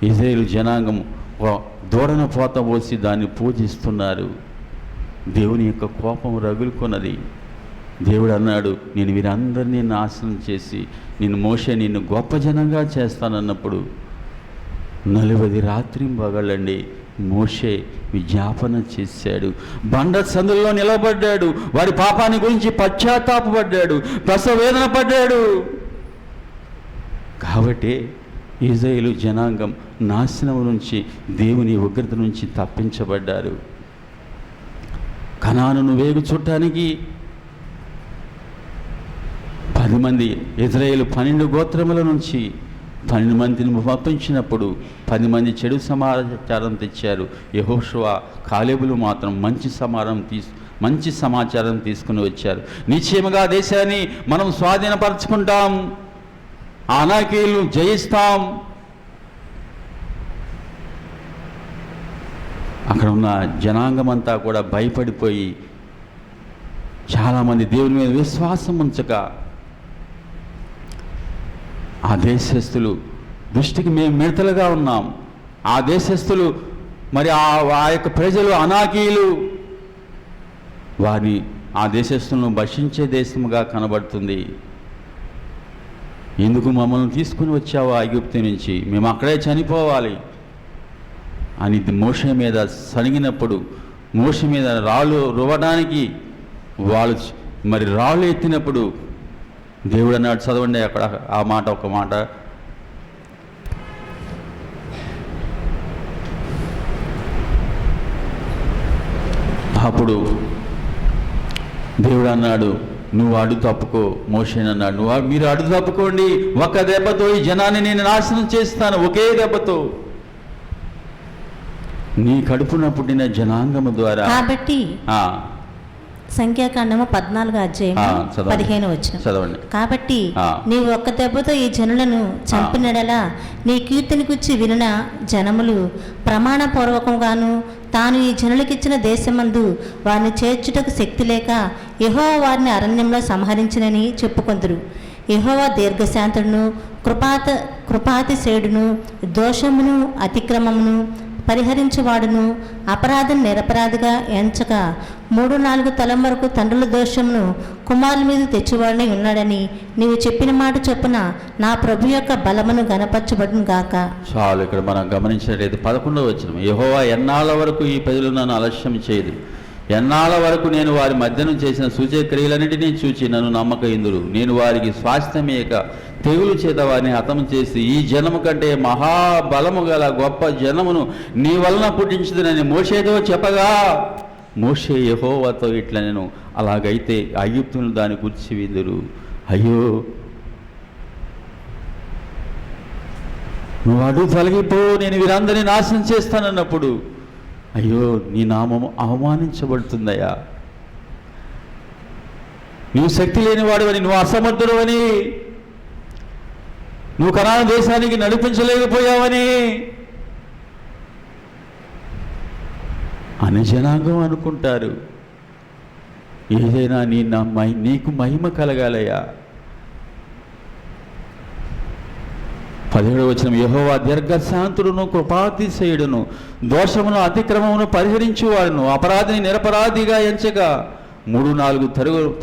ఇజ్రాయేలు జనాంగం దూడన పోత పోసి దాన్ని పూజిస్తున్నారు. దేవుని యొక్క కోపం రగులుకొన్నది. దేవుడు అన్నాడు, నేను వీరందరినీ నాశనం చేసి మోషే నిన్ను గొప్ప జనంగా చేస్తానన్నప్పుడు 40 రాత్రింబగళ్ళండి మోషే విజ్ఞాపన చేశాడు. బండ సందుల్లో నిలబడ్డాడు. వారి పాపాన్ని గురించి పశ్చాత్తాపపడ్డాడు, ప్రసవేదన పడ్డాడు. కాబట్టి ఇజ్రాయేలు జనాంగం నాశనం నుంచి, దేవుని ఉగ్రత నుంచి తప్పించబడ్డారు. కనానును వేగు చుట్టానికి 10 మంది ఇజ్రాయేలు 12 గోత్రముల నుంచి 12 మందిని పంపించినప్పుడు 10 మంది చెడు సమాచారం తెచ్చారు. యెహోషువ, కాలేబులు మాత్రం మంచి సమాచారం తీసుకుని వచ్చారు. నిశ్చయముగా దేశాన్ని మనం స్వాధీనపరచుకుంటాం, అనాకీయులను జయిస్తాం. అక్కడ ఉన్న జనాంగమంతా కూడా భయపడిపోయి చాలామంది దేవుని మీద విశ్వాసం ఉంచక, ఆ దేశస్థులు దృష్టికి మేము మిడతలుగా ఉన్నాం, ఆ దేశస్థులు మరి ఆ యొక్క ప్రజలు అనాకీయులు, వారిని ఆ దేశస్థులను భక్షించే దేశముగా కనబడుతుంది. ఎందుకు మమ్మల్ని తీసుకుని వచ్చావా ఐగుప్తు నుంచి? మేము అక్కడే చనిపోవాలి అని మోషే మీద సనిగినప్పుడు, మోషే మీద రాళ్ళు రువ్వడానికి వాళ్ళు మరి రాళ్ళు ఎత్తినప్పుడు దేవుడు అన్నాడు, చదవండి అక్కడ ఆ మాట, ఒక మాట. అప్పుడు దేవుడు అన్నాడు, నువ్వు అడుగు తప్పుకో. మోషేనన్నాడు, మీరు అడుగు తప్పుకోండి, ఒక్క దెబ్బతో ఈ జనాన్ని నేను నాశనం చేస్తాను, ఒకే దెబ్బతో. నీ కడుపున పుట్టిన జనాంగము ద్వారా. కాబట్టి సంఖ్యాకాండము 14 అధ్యాయము 15 వచనం చదవండి. కాబట్టి నీవు ఒక్క దెబ్బతో ఈ జనులను చంపినడలా నీ కీర్తిని గురించి వినిన జనములు ప్రమాణపూర్వకంగాను తాను ఈ జనులకిచ్చిన దేశమందు వారిని చేర్చుటకు శక్తి లేక యెహోవా వారిని అరణ్యంలో సంహరించినని చెప్పుకొందురు. యెహోవా దీర్ఘశాంతుడును కృపాతిశేయుడును దోషమును అతిక్రమమును పరిహరించువాడును అపరాధం నిరపరాధిగా ఎంచక 3-4 తలం వరకు తండ్రుల దోషమును కుమారుల మీద తెచ్చువాడని ఉన్నాడని నీవు చెప్పిన మాట చొప్పున నా ప్రభు యొక్క బలమును గణపరచబడును గాక. చాలు. ఇక్కడ మనం గమనించినట్లయితే 11వ వచనం, యెహోవా ఎన్నాళ్ళ వరకు ఈ ప్రజలు నన్ను అలక్ష్యం చేయదు, ఎన్నాళ్ళ వరకు నేను వారి మధ్యను చేసిన సూచక్రియలన్నిటినీ చూచి నన్ను నమ్మకయిందురు. నేను వారికి స్వాస్థ్యమేక తెగులు చేత వారిని హతము చేసి ఈ జనము కంటే మహాబలము గల గొప్ప జనమును నీ వలన పుట్టించుదునని మోషేతో చెప్పగా, మోషే యెహోవాతో ఇట్లా నేను అలాగైతే ఐగుప్తును దాని గురించి విందురు. అయ్యో, నువ్వు అడుగు తొలగిపో, నేను వీరందరినీ నాశనం చేస్తానన్నప్పుడు, అయ్యో నీ నామము అవమానించబడుతుందయ్యా, నువ్వు శక్తి లేనివాడువని, నువ్వు అసమర్థుడవని, నువ్వు కనాను దేశానికి నడిపించలేకపోయావని అని జనాంగం అనుకుంటారు. ఏదైనా నీకు మహిమ కలగాలయ్యా. 17వ వచనం, యెహోవా దీర్ఘశాంతుడును కృపాతిశయుడును, దోషమును అతిక్రమమును పరిహరించువాడును, అపరాధిని నిరపరాధిగా ఎంచక 3-4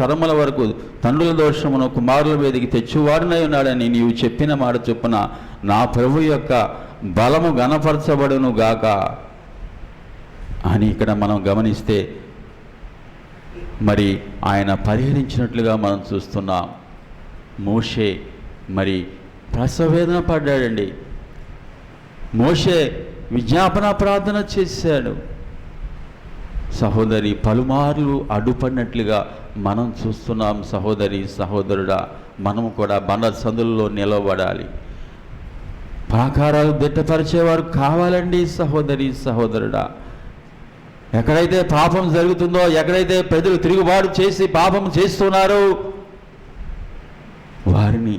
తరముల వరకు తండ్రుల దోషమును కుమారుల మీదకి తెచ్చువాడునై ఉన్నాడని నీవు చెప్పిన మాట చొప్పున నా ప్రభు యొక్క బలము గణపరచబడును గాక అని ఇక్కడ మనం గమనిస్తే మరి ఆయన పరిహరించినట్లుగా మనం చూస్తున్నాం. మోషే మరి ప్రసవేదన పడ్డాడండి. మోషే విజ్ఞాపన ప్రార్థన చేశాడు. సహోదరి పలుమార్లు అడ్డుపడినట్లుగా మనం చూస్తున్నాం. సహోదరి సహోదరుడా, మనము కూడా బండ సందుల్లో నిలబడాలి. ప్రాకారాలు దిట్టపరిచేవారు కావాలండి. సహోదరి సహోదరుడా, ఎక్కడైతే పాపం జరుగుతుందో, ఎక్కడైతే ప్రజలు తిరుగుబాటు చేసి పాపం చేస్తున్నారో వారిని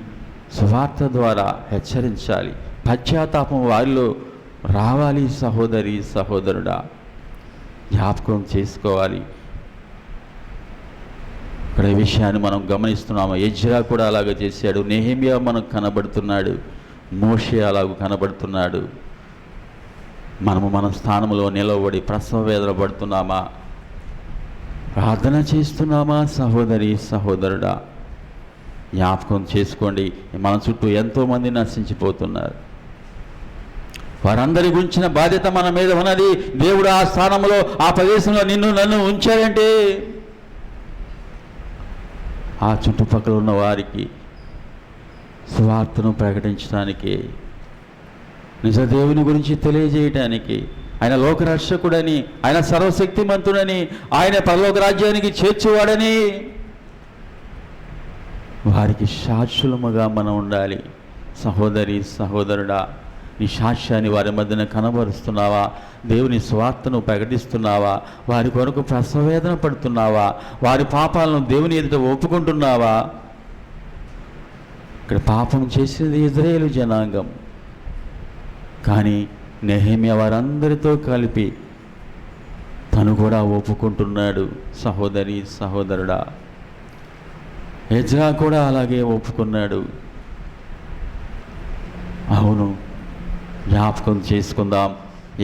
సువార్త ద్వారా హెచ్చరించాలి. పశ్చాత్తాపం వారిలో రావాలి. సహోదరి సహోదరుడా, జ్ఞాపకం చేసుకోవాలి. ఇక్కడ ఈ విషయాన్ని మనం గమనిస్తున్నాము. ఎజ్రా కూడా అలాగ చేశాడు. నెహెమ్యా మనకు కనబడుతున్నాడు. మోషే అలాగూ కనబడుతున్నాడు. మనము మన స్థానంలో నిలబడి ప్రసవ వేదన పడుతున్నామా? ప్రార్థన చేస్తున్నామా? సహోదరి సహోదరుడా, జ్ఞాపకం చేసుకోండి. మన చుట్టూ ఎంతోమంది నశించిపోతున్నారు. వారందరి గురించిన బాధ్యత మన మీద ఉన్నది. దేవుడు ఆ స్థానంలో, ఆ ప్రదేశంలో నన్ను ఉంచాడంటే ఆ చుట్టుపక్కల ఉన్న వారికి సువార్తను ప్రకటించడానికి, నిజ దేవుని గురించి తెలియజేయటానికి, ఆయన లోకరక్షకుడని, ఆయన సర్వశక్తిమంతుడని, ఆయన పరలోక రాజ్యానికి చేర్చేవాడని వారికి సాక్షులముగా మనం ఉండాలి. సహోదరి సహోదరుడా, నీ సాక్ష్యాన్ని వారి మధ్యన కనబరుస్తున్నావా? దేవుని స్వార్థను ప్రకటిస్తున్నావా? వారి కొరకు ప్రసవేదన పడుతున్నావా? వారి పాపాలను దేవుని ఎదుట ఒప్పుకుంటున్నావా? ఇక్కడ పాపం చేసినది ఇజ్రాయేలు జనాంగం, కానీ నెహెమ్యా వారందరితో కలిపి తను కూడా ఒప్పుకుంటున్నాడు. సహోదరి సహోదరుడా, ఎజ్రా కూడా అలాగే ఒప్పుకున్నాడు. అవును, జ్ఞాపకం చేసుకుందాం.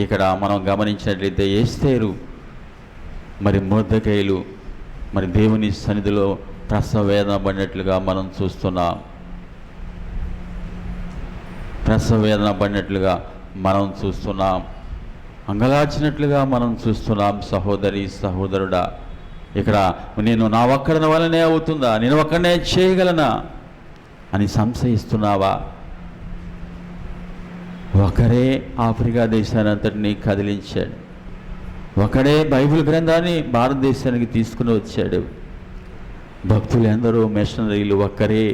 ఇక్కడ మనం గమనించినట్లయితే ఎస్తేరు మరి మొర్దెకైలు మరి దేవుని సన్నిధిలో ప్రసవేదన పడినట్లుగా మనం చూస్తున్నాం. ప్రసవేదన పడినట్లుగా మనం చూస్తున్నాం. అంగలార్చినట్లుగా మనం చూస్తున్నాం. సహోదరి సహోదరుడా, ఇక్కడ నేను నా ఒక్కడిన వల్లనే అవుతుందా, నేను ఒక్కడనే చేయగలనా అని సంశయిస్తున్నావా? ఒకరే ఆఫ్రికా దేశాన్ని అంతటినీ కదిలించాడు. ఒకడే బైబిల్ గ్రంథాన్ని భారతదేశానికి తీసుకుని వచ్చాడు. భక్తులు ఎందరో, మిషనరీలు ఒక్కరే.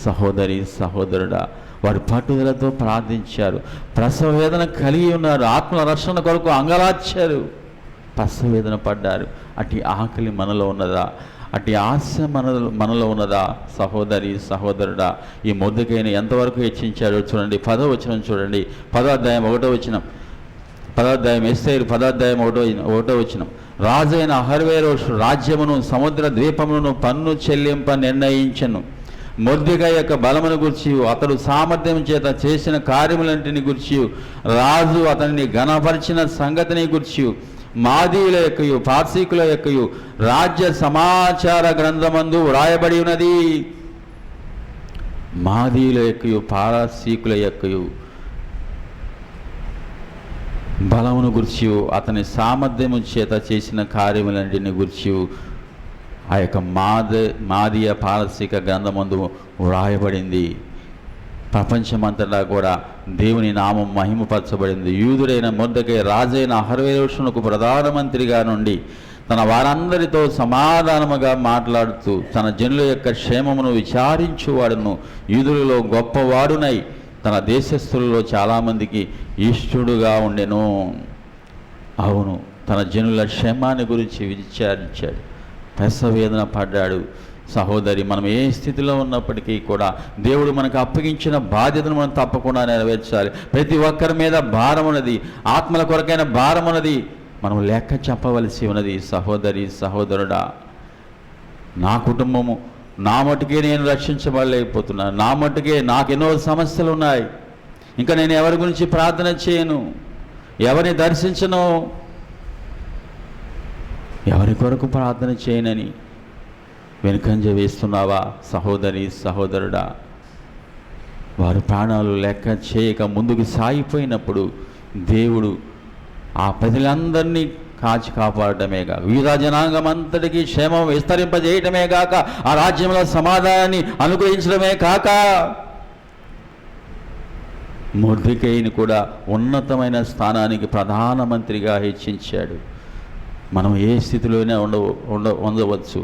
సహోదరి సహోదరుడా, వారు పట్టుదలతో ప్రార్థించారు. ప్రసవ వేదన కలిగి ఉన్నారు. ఆత్మల రక్షణ కొరకు అంగలార్చారు. ప్రసవ వేదన పడ్డారు. అట్టి ఆకలి మనలో ఉన్నదా? అట్టి ఆశ మనలో ఉన్నదా? సహోదరి సహోదరుడా, ఈ మొర్దెకైని ఎంతవరకు హెచ్చించాడో చూడండి. 10వ వచనం చూడండి. 10వ అధ్యాయం 1వ వచనం. 10వ అధ్యాయం ఎస్తేరు 10వ అధ్యాయం 1వ వచనం. రాజైన అహర్వేరోషు రాజ్యమును సముద్ర ద్వీపములను పన్ను చెల్లింప నిర్ణయించెను. మొర్దెకై యొక్క బలమును గురించి, అతడు సామర్థ్యం చేత చేసిన కార్యములంటిని గురించి, రాజు అతనిని ఘనపరిచిన సంగతిని గురించి మాదీయుల యొక్కయు పార్సీకుల యొక్కయు రాజ్య సమాచార గ్రంథమందు వ్రాయబడి ఉన్నది. మాదీయుల యొక్కయు పారసీకుల యొక్కయు బలమును గురించి, అతని సామర్థ్యము చేత చేసిన కార్యములన్నింటిని గురించి ఆ యొక్క మాదీయ పారసీక గ్రంథమందు వ్రాయబడింది. ప్రపంచమంతటా కూడా దేవుని నామం మహిమపరచబడింది. యూదుడైన మొర్దెకై రాజైన అహర్వేరోషునకు ప్రధానమంత్రిగా నుండి తన వారందరితో సమాధానముగా మాట్లాడుతూ తన జనుల యొక్క క్షేమమును విచారించువాడును, యూదులలో గొప్పవాడునై తన దేశస్థులలో చాలామందికి ఇష్టుడుగా ఉండెను. అవును, తన జనుల క్షేమాన్ని గురించి విచారించాడు. ప్రసవేదన పడ్డాడు. సహోదరి, మనం ఏ స్థితిలో ఉన్నప్పటికీ కూడా దేవుడు మనకు అప్పగించిన బాధ్యతను మనం తప్పకుండా నెరవేర్చాలి. ప్రతి ఒక్కరి మీద భారం ఉన్నది. ఆత్మల కొరకైన భారం ఉన్నది. మనం లెక్క చెప్పవలసి ఉన్నది. సహోదరి సహోదరుడా, నా కుటుంబము నా మటుకే నేను రక్షించబడలేకపోతున్నాను, నా మటుకే నాకెన్నో సమస్యలు ఉన్నాయి, ఇంకా నేను ఎవరి గురించి ప్రార్థన చేయను, ఎవరిని దర్శించను, ఎవరి కొరకు ప్రార్థన చేయనని వెనుకంజ వేస్తున్నావా సహోదరి సహోదరుడా? వారి ప్రాణాలు లెక్క చేయక ముందుకు సాగిపోయినప్పుడు దేవుడు ఆ ప్రజలందరినీ కాచి కాపాడటమే కాక యూదా జనాంగం అంతటికీ క్షేమం విస్తరింపజేయటమే కాక ఆ రాజ్యంలో సమాధానాన్ని అనుగ్రహించడమే కాక మొర్దెకైని కూడా ఉన్నతమైన స్థానానికి ప్రధానమంత్రిగా హెచ్చించాడు. మనం ఏ స్థితిలోనే ఉండవచ్చు,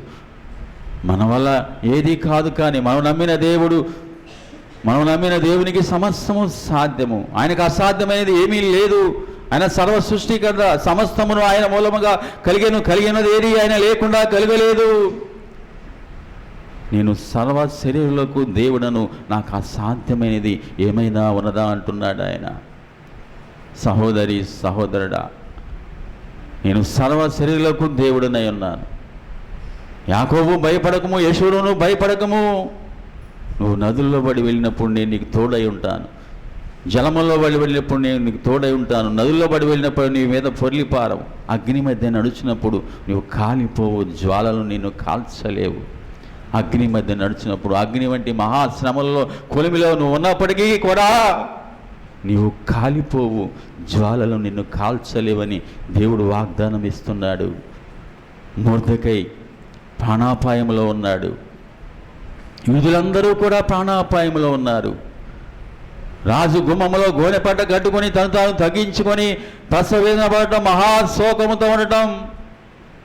మన వల్ల ఏది కాదు, కానీ మనం నమ్మిన దేవునికి సమస్తము సాధ్యము. ఆయనకు అసాధ్యమైనది ఏమీ లేదు. ఆయన సర్వ సృష్టికర్త, సమస్తమును ఆయన మూలముగా కలిగినది ఏది ఆయన లేకుండా కలగలేదు. నేను సర్వ శరీరులకు దేవుడను, నాకు అసాధ్యమైనది ఏమైనా ఉన్నదా అంటున్నాడు ఆయన. సహోదరి సహోదరుడా, నేను సర్వ శరీరులకు దేవుడనై ఉన్నాను. యాకోబు భయపడకము, యేషూరును భయపడకము. నువ్వు నదుల్లో పడి వెళ్ళినప్పుడు నేను నీకు తోడై ఉంటాను, జలముల్లో పడి వెళ్ళినప్పుడు నేను నీకు తోడై ఉంటాను, నదుల్లో పడి వెళ్ళినప్పుడు నీ మీద పొర్లిపారవు, అగ్ని మధ్య నడుచినప్పుడు నువ్వు కాలిపోవు, జ్వాలలు నిన్ను కాల్చలేవు. అగ్ని మధ్య నడిచినప్పుడు, అగ్ని వంటి మహాశ్రమల్లో కొలిమిలో నువ్వు ఉన్నప్పటికీ కూడా నీవు కాలిపోవు, జ్వాలలు నిన్ను కాల్చలేవని దేవుడు వాగ్దానం ఇస్తున్నాడు. మొర్దెకై ప్రాణాపాయంలో ఉన్నాడు, యూదులందరూ కూడా ప్రాణాపాయంలో ఉన్నారు. రాజు గుమ్మములో గోనెపట్ట కట్టుకొని తను తాను తగ్గించుకొని ప్రసవేదన పడటం, మహాశోకముతో ఉండటం,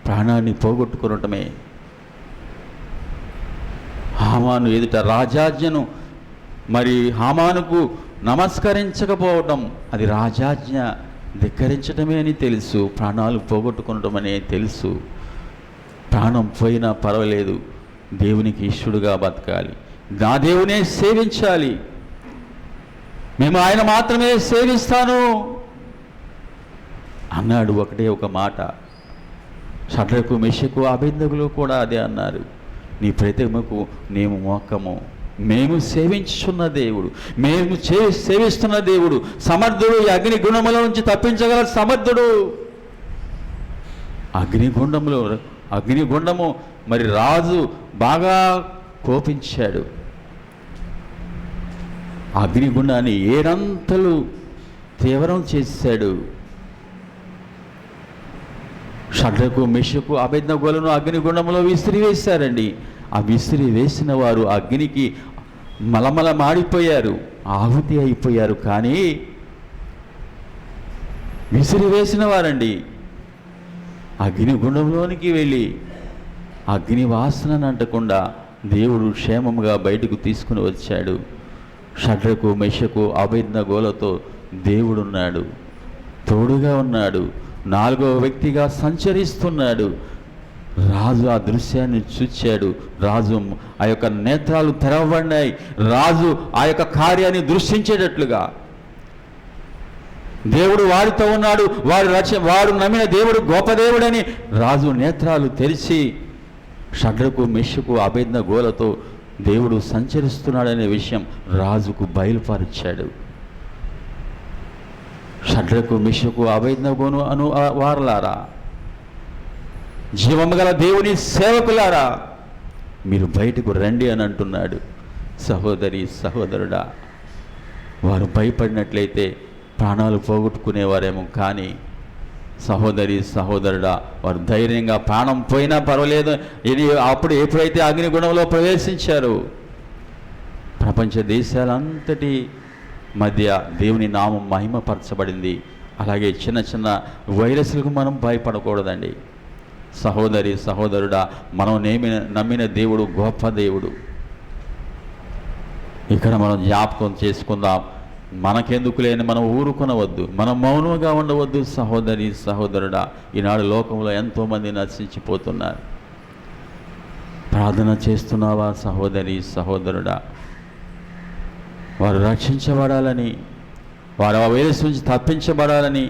ప్రాణాన్ని పోగొట్టుకునటమే. హామాను ఎదుట రాజాజ్ఞను మరి హామానుకు నమస్కరించకపోవటం, అది రాజాజ్ఞ ధిక్కరించటమే అని తెలుసు, ప్రాణాలు పోగొట్టుకునటం అనే తెలుసు. ప్రాణం పోయినా పర్వాలేదు, దేవునికి ఇష్టడుగా బతకాలి, నా దేవునే సేవించాలి, మేము ఆయన మాత్రమే సేవిస్తాను అన్నాడు. ఒకటే ఒక మాట. షడ్రకు మెషకు అబేద్నెగోలు కూడా అదే అన్నారు. నీ ప్రతిమకు మేము మోక్కము, మేము సేవించున్న దేవుడు, మేము సేవిస్తున్న దేవుడు సమర్థుడు, ఈ అగ్ని గుణముల నుంచి తప్పించగల సమర్థుడు. అగ్నిగుండము మరి రాజు బాగా కోపించాడు. అగ్నిగుండాన్ని 7 అంతలు తీవ్రం చేశాడు. షడ్రకు మెషకు అబేద్నెగోలను అగ్నిగుండంలో విసిరివేశారండి. ఆ విసిరి వేసిన వారు అగ్నికి మలమల మాడిపోయారు, ఆహుతి అయిపోయారు. కానీ విసిరివేసిన వారండి అగ్నిగుండంలోనికి వెళ్ళి అగ్ని వాసనను అంటకుండా దేవుడు క్షేమముగా బయటకు తీసుకుని వచ్చాడు. షడ్రకు మెషకు అబేద్నెగోలతో దేవుడున్నాడు, తోడుగా ఉన్నాడు, 4వ వ్యక్తిగా సంచరిస్తున్నాడు. రాజు ఆ దృశ్యాన్ని చూచాడు. రాజు ఆ యొక్క నేత్రాలు తెరవబడినాయి. రాజు ఆ యొక్క కార్యాన్ని దృష్టించేటట్లుగా దేవుడు వారితో ఉన్నాడు, వాడు నమ్మిన దేవుడు గొప్ప దేవుడని రాజు నేత్రాలు తెరిచి షడ్రకు మెషకు అబేద్నెగోలతో దేవుడు సంచరిస్తున్నాడనే విషయం రాజుకు బయలుపరిచాడు. షడ్రకు మెషకు అబేద్నెగోను అను వారలారా, జీవము గల దేవుని సేవకులారా, మీరు బయటకు రండి అని అంటున్నాడు. సహోదరి సహోదరుడా, వారు భయపడినట్లయితే ప్రాణాలు పోగొట్టుకునేవారేమో, కానీ సహోదరి సహోదరుడా, వారు ధైర్యంగా ప్రాణం పోయినా పర్వాలేదు ఎప్పుడైతే అగ్నిగుణంలో ప్రవేశించారు, ప్రపంచ దేశాలంతటి మధ్య దేవుని నామం మహిమపరచబడింది. అలాగే చిన్న చిన్న వైరస్లకు మనం భయపడకూడదండి. సహోదరి సహోదరుడా, మనం నమ్మిన దేవుడు గొప్ప దేవుడు. ఇక్కడ మనం జ్ఞాపకం చేసుకుందాం. మనకెందుకు లేని మనం ఊరుకొనవద్దు, మనం మౌనంగా ఉండవద్దు. సహోదరి సహోదరుడా, ఈనాడు లోకంలో ఎంతోమంది నశించిపోతున్నారు. ప్రార్థన చేస్తున్నావా సహోదరి సహోదరుడా? వారు రక్షించబడాలని, వారు ఆ వైరస్ నుంచి తప్పించబడాలని,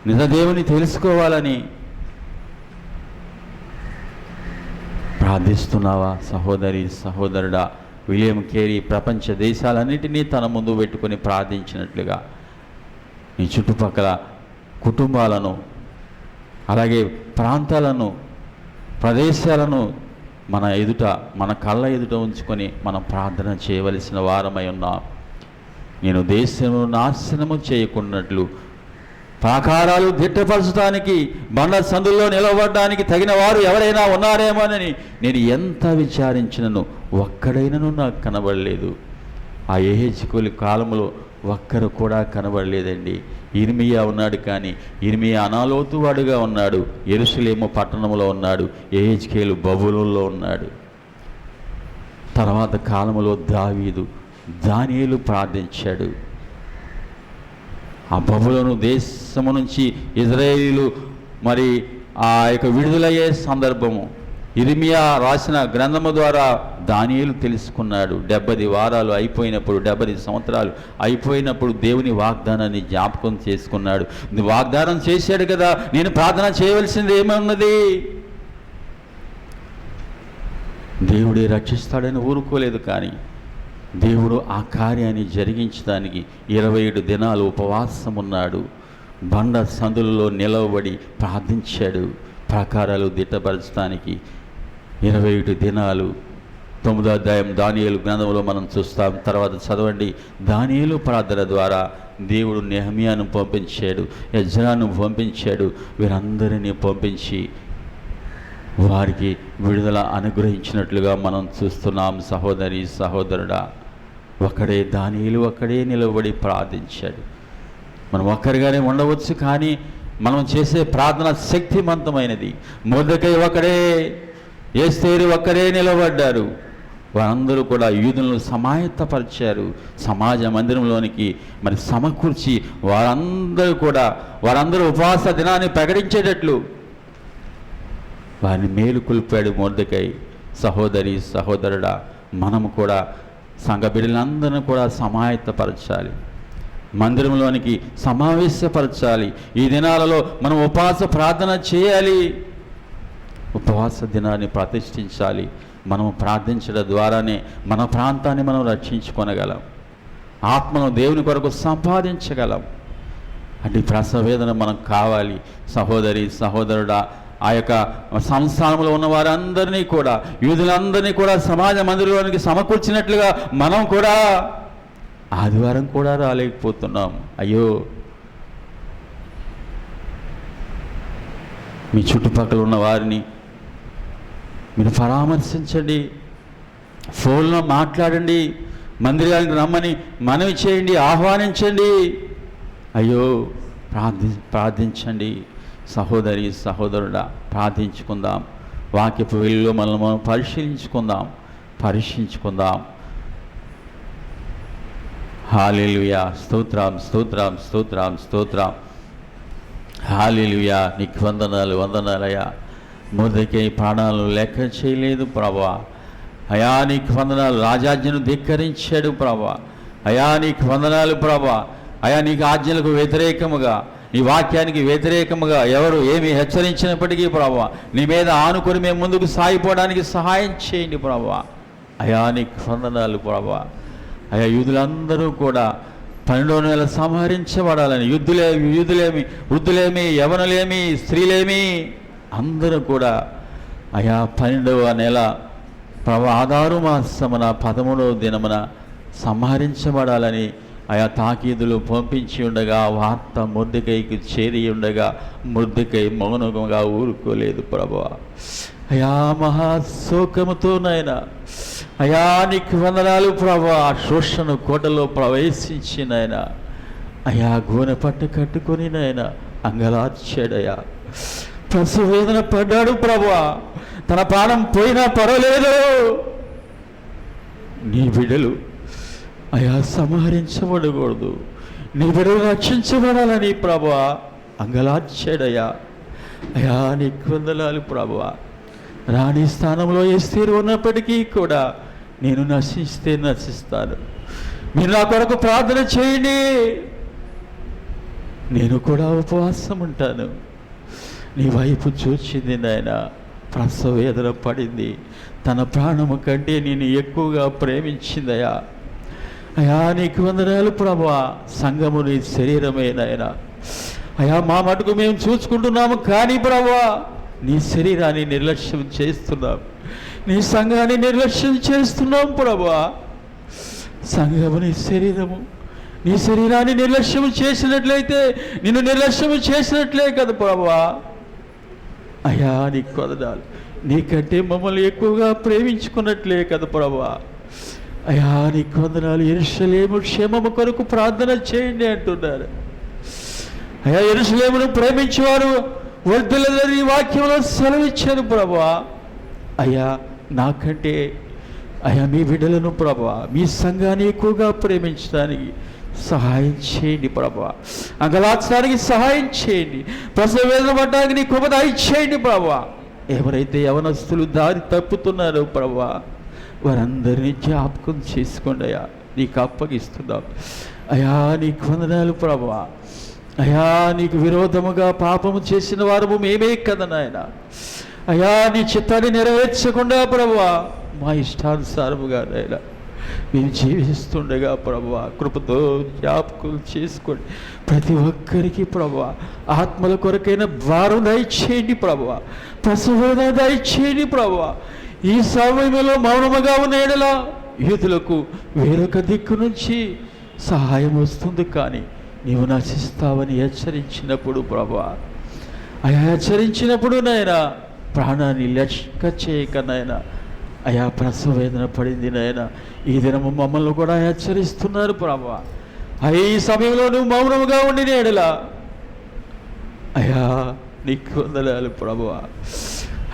నిజదేవుని తెలుసుకోవాలని ప్రార్థిస్తున్నావా సహోదరి సహోదరుడా? విలియం కేరీ ప్రపంచ దేశాలన్నిటినీ తన ముందు పెట్టుకొని ప్రార్థించినట్లుగా నీ చుట్టుపక్కల కుటుంబాలను, అలాగే ప్రాంతాలను, ప్రదేశాలను మన ఎదుట, మన కళ్ళ ఎదుట ఉంచుకొని మనం ప్రార్థన చేయవలసిన వారమై ఉన్నాం. నేను దేశమును నాశనము చేయకున్నట్లు, ప్రాకారాలు దిట్టపరచడానికి, బండ సందుల్లో నిలబడడానికి తగిన వారు ఎవరైనా ఉన్నారేమోనని నేను ఎంత విచారించినను ఒక్కడైనను నాకు కనబడలేదు. ఆ యెహెజ్కేలు కాలంలో ఒక్కరు కూడా కనబడలేదండి. ఇర్మియా ఉన్నాడు, కానీ ఇర్మియా అనాలోతువాడుగా ఉన్నాడు, యెరూషలేము పట్టణంలో ఉన్నాడు, యెహెజ్కేలు బబులోనులో ఉన్నాడు. తర్వాత కాలంలో దావీదు, దానియేలు ప్రార్థించాడు. ఆ బబులోను దేశము నుంచి ఇజ్రాయేలీలు మరి ఆ యొక్క విడుదలయ్యే సందర్భము ఇర్మియా రాసిన గ్రంథము ద్వారా దానియేలు తెలుసుకున్నాడు. 70 వారాలు అయిపోయినప్పుడు, 70 సంవత్సరాలు అయిపోయినప్పుడు దేవుని వాగ్దానాన్ని జ్ఞాపకం చేసుకున్నాడు. వాగ్దానం చేశాడు కదా, నేను ప్రార్థన చేయవలసింది ఏమన్నది? దేవుడే రక్షిస్తాడని ఊరుకోలేదు, కానీ దేవుడు ఆ కార్యాన్ని జరిగించడానికి 27 దినాలు ఉపవాసం ఉన్నాడు. బండ సందులలో నిలవబడి ప్రార్థించాడు ప్రాకారాలు దిట్టపరచడానికి. 21 దినాలు. 9వ అధ్యాయం దానియేలు గ్రంథంలో మనం చూస్తాం. తర్వాత చదవండి. దానియేలు ప్రార్థన ద్వారా దేవుడు నెహెమ్యాను పంపించాడు, ఎజ్రాను పంపించాడు. వీరందరినీ పంపించి వారికి విడుదల అనుగ్రహించినట్లుగా మనం చూస్తున్నాం. సహోదరి సహోదరుడా, ఒక్కడే దానియేలు ఒక్కడే నిలబడి ప్రార్థించాడు. మనం ఒక్కరిగానే ఉండవచ్చు, కానీ మనం చేసే ప్రార్థన శక్తివంతమైనది. మొర్దెకై ఒక్కడే, ఎస్తేరు ఒక్కరే నిలబడ్డారు. వారందరూ కూడా యూదులను సమాయత్తపరిచారు. సమాజ మందిరంలోనికి మరి సమకూర్చి వారందరూ ఉపవాస దినాన్ని ప్రకటించేటట్లు వారిని మేలుకొల్పాడు మొర్దెకై. సహోదరి సహోదరుడా, మనము కూడా సంఘ బిడ్డలందరినీ కూడా సమాయత్తపరచాలి, మందిరంలోనికి సమావేశపరచాలి. ఈ దినాలలో మనం ఉపవాస ప్రార్థన చేయాలి, ఉపవాస దినాన్ని ప్రతిష్ఠించాలి. మనం ప్రార్థించడం ద్వారానే మన ప్రాంతాన్ని మనం రక్షించుకొనగలం, ఆత్మను దేవుని కొరకు సంపాదించగలం. అంటే ప్రసవేదన మనకు కావాలి. సహోదరి సహోదరుడా, ఆ యొక్క సంస్థానంలో ఉన్న వారందరినీ కూడా, యూదులందరినీ కూడా సమాజ మందిరంలోనికి సమకూర్చినట్లుగా మనం కూడా ఆదివారం కూడా రాలేకపోతున్నాం. అయ్యో, మీ చుట్టుపక్కల ఉన్న వారిని మీరు పరామర్శించండి, ఫోన్లో మాట్లాడండి, మందిరానికి రమ్మని మనవి చేయండి, ఆహ్వానించండి. అయ్యో, ప్రార్థించండి. సహోదరి సహోదరుడా, ప్రార్థించుకుందాం. వాక్యపు వెలుగులో మనల్ని మనం పరీక్షించుకుందాం. హల్లెలూయా. స్తోత్రం స్తోత్రం స్తోత్రం స్తోత్రం. హల్లెలూయా. నీకు వందనాలయ్యా. మొర్దెకై ప్రాణాలను లెక్క చేయలేదు ప్రభువా. అయా నీకు వందనాలు. రాజాజ్ఞను ధిక్కరించాడు ప్రభువా. అయా నీకు వందనాలు ప్రభువా. అయా నీకు ఆజ్ఞలకు వ్యతిరేకముగా, నీ వాక్యానికి వ్యతిరేకముగా ఎవరు ఏమి హెచ్చరించినప్పటికీ ప్రభువా, నీ మీద ఆనుకొని మేము ముందుకు సాగిపోవడానికి సహాయం చేయండి ప్రభువా. అయా నీకు వందనాలు ప్రభువా. అయా యూదులందరూ కూడా 12వ నెల సంహరించబడాలని, యూదులేమి వృద్ధులేమి యవనులేమి స్త్రీలేమి అందరూ కూడా అయా 12వ నెల ఆదారు మాసమున 13వ దినమున సంహరించబడాలని ఆయా తాకీదులు పంపించి ఉండగా, వార్త మొర్దెకైకి చేరి ఉండగా మొర్దెకై మౌనంగా ఊరుకోలేదు ప్రభువా. అయా మహాశోకముతో నాయనా, అయా నీకు వందనాలు ప్రభువా. శోషణ కోటలో ప్రవేశించి నాయనా, అయా గోనె పట్టు కట్టుకొని నాయనా అంగలార్చాడయా. ప్రసవేదన పడ్డాడు ప్రభువా. తన ప్రాణం పోయినా పర్వాలేదు, నీ బిడ్డలు అయా సంహరించబడకూడదు, నీ బిడ్డలు రక్షించబడాలని ప్రభువా అంగలార్చాడయ్యా. అయా నీకు వందనాలు ప్రభువా. రాణి స్థానంలో ఎస్తేరు ఉన్నప్పటికీ కూడా నేను నశిస్తాను. మీరు నా కొరకు ప్రార్థన చేయండి. నేను కూడా ఉపవాసం ఉంటాను. నీ వైపు చూచింది నాయన, ప్రసవ వేదన పడింది, తన ప్రాణము కంటే నేను ఎక్కువగా ప్రేమించిందయా. అయా నీకు వందనాలు ప్రభువా. సంఘము నీ శరీరమే నాయన. అయా మా మటుకు మేము చూసుకుంటున్నాము, కానీ ప్రభువా నీ శరీరాన్ని నిర్లక్ష్యం చేస్తున్నాం, నీ సంఘాన్ని నిర్లక్ష్యం చేస్తున్నాం ప్రభువా. సంఘము నీ శరీరము, నీ శరీరాన్ని నిర్లక్ష్యం చేసినట్లయితే నిన్ను నిర్లక్ష్యం చేసినట్లే కదా ప్రభువా. అయ్యా నీకు వందనాలు. నీకంటే మమ్మల్ని ఎక్కువగా ప్రేమించుకున్నట్లే కదా ప్రభువా. అయ్యా నీకు వందనాలు. యెరూషలేము క్షేమము కొరకు ప్రార్థన చేయండి అంటున్నారు. అయ్యా యెరూషలేమును ప్రేమించేవారు వర్ధిల్లుతారని ఈ వాక్యంలో సెలవిచ్చారు ప్రభువా. అయ్యా నాకంటే అయ్యా మీ బిడ్డలను ప్రభువా, మీ సంఘాన్ని ఎక్కువగా ప్రేమించడానికి సహాయం చేయండి ప్రభువా. అంగలార్చడానికి సహాయం చేయండి. ప్రసవ వేదన పడ్డానికి నీ కృప దయచేయండి ప్రభువా. ఎవరైతే యవనస్తులు దారి తప్పుతున్నారో ప్రభువా, వారందరినీ జ్ఞాపకం చేసుకోండి అయ్యా. నీకు అప్పగిస్తున్నాం అయ్యా. నీకు వందనాలు ప్రభువా. అయ్యా నీకు విరోధముగా పాపము చేసిన వారము మేమే కదా నాయన. అయ్యా నీ చిత్తాన్ని నెరవేర్చకుండా ప్రభువా, మా ఇష్టానుసారముగా నాయన మేము జీవిస్తుండగా ప్రభువా, కృపతో జ్ఞాపకం చేసుకోండి. ప్రతి ఒక్కరికి ప్రభువా ఆత్మల కొరకైన భారం దయచేయండి ప్రభువా. ప్రసవేదన దయచేయండి ప్రభువా. ఈ సమయంలో మౌనముగా ఉన్న ఎడల యూదులకు వేరొక దిక్కు నుంచి సహాయం వస్తుంది, కానీ నీవు నశిస్తావని హెచ్చరించినప్పుడు ప్రభువా, అయా హెచ్చరించినప్పుడు నాయన ప్రాణాన్ని లెక్క చేయక నాయన అయా ప్రసవ వేదన పడింది నాయన. ఈ దినము మమ్మల్ని కూడా హెచ్చరిస్తున్నారు ప్రభువా. ఈ సమయంలో నువ్వు మౌనముగా ఉండిన ఎడల అయా నీకు వందనాలు ప్రభువా.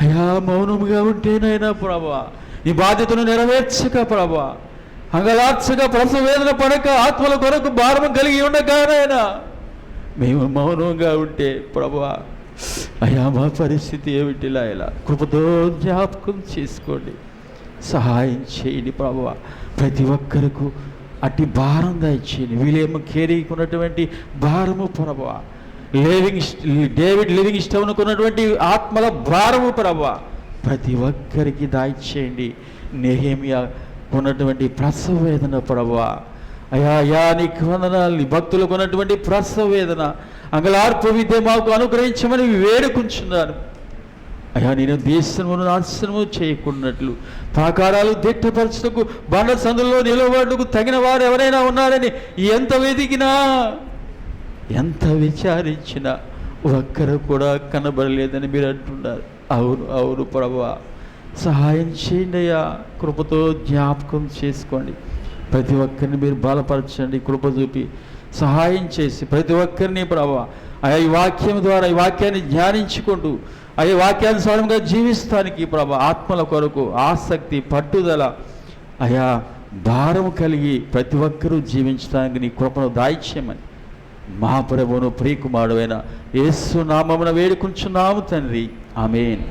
అయా మౌనముగా ఉంటేనైనా ప్రభువా నీ బాధ్యతను నెరవేర్చక ప్రభువా, అంగలార్చక ప్రసవ వేదన పడక ఆత్మల కొరకు భారము కలిగి ఉండగానైనా మేము మౌనంగా ఉంటే ప్రభువా, అయా మా పరిస్థితి ఏమిటిలా ఇలా కృపతో జ్ఞాపకం చేసుకోండి, సహాయం చేయండి ప్రభువా. ప్రతి ఒక్కరికి అట్టి భారం దయచేయండి. వీళ్ళేమో కేరీకున్నటువంటి భారము ప్రభువా, డేవిడ్ లివింగ్ స్టోన్కున్నటువంటి ఆత్మల భారము ప్రభువా ప్రతి ఒక్కరికి దయచేయండి. నెహెమియా ఉన్నటువంటి ప్రసవ వేదన ప్రభువా, అయా నీకు వందనాలు. భక్తులకు ఉన్నటువంటి ప్రసవ వేదన అంగలార్పు విద్య మాకు అనుగ్రహించమని వేడుకుంటున్నాను. అయ్యా నేను దేశమును నాశనము చేయకున్నట్లు ప్రాకారాలు దిట్టపరచుటకు బండ సందుల్లో నిలబడుటకు తగిన వారు ఎవరైనా ఉన్నారని ఎంత వెతికినా ఎంత విచారించినా ఒక్కరు కూడా కనబడలేదని మీరు అంటున్నారు. అవును అవును ప్రభువా, సహాయం చేయండి అయ్యా. కృపతో జ్ఞాపకం చేసుకోండి. ప్రతి ఒక్కరిని మీరు బలపరచండి. కృప చూపి సహాయం చేసి ప్రతి ఒక్కరిని ప్రభువా అయ్యా ఈ వాక్యం ద్వారా ఈ వాక్యాన్ని ధ్యానించుకుంటూ అయ్యా వాక్యానుసారంగా జీవిస్తానికి ప్రభా ఆత్మల కొరకు ఆసక్తి పట్టుదల అయా భారం కలిగి ప్రతి ఒక్కరూ జీవించడానికి నీ కృపను దాయిచ్యమని మా ప్రభువును ప్రియకుమారుడైన యేసు నామమున వేడుకుంటున్నాము తండ్రి. ఆమేన్.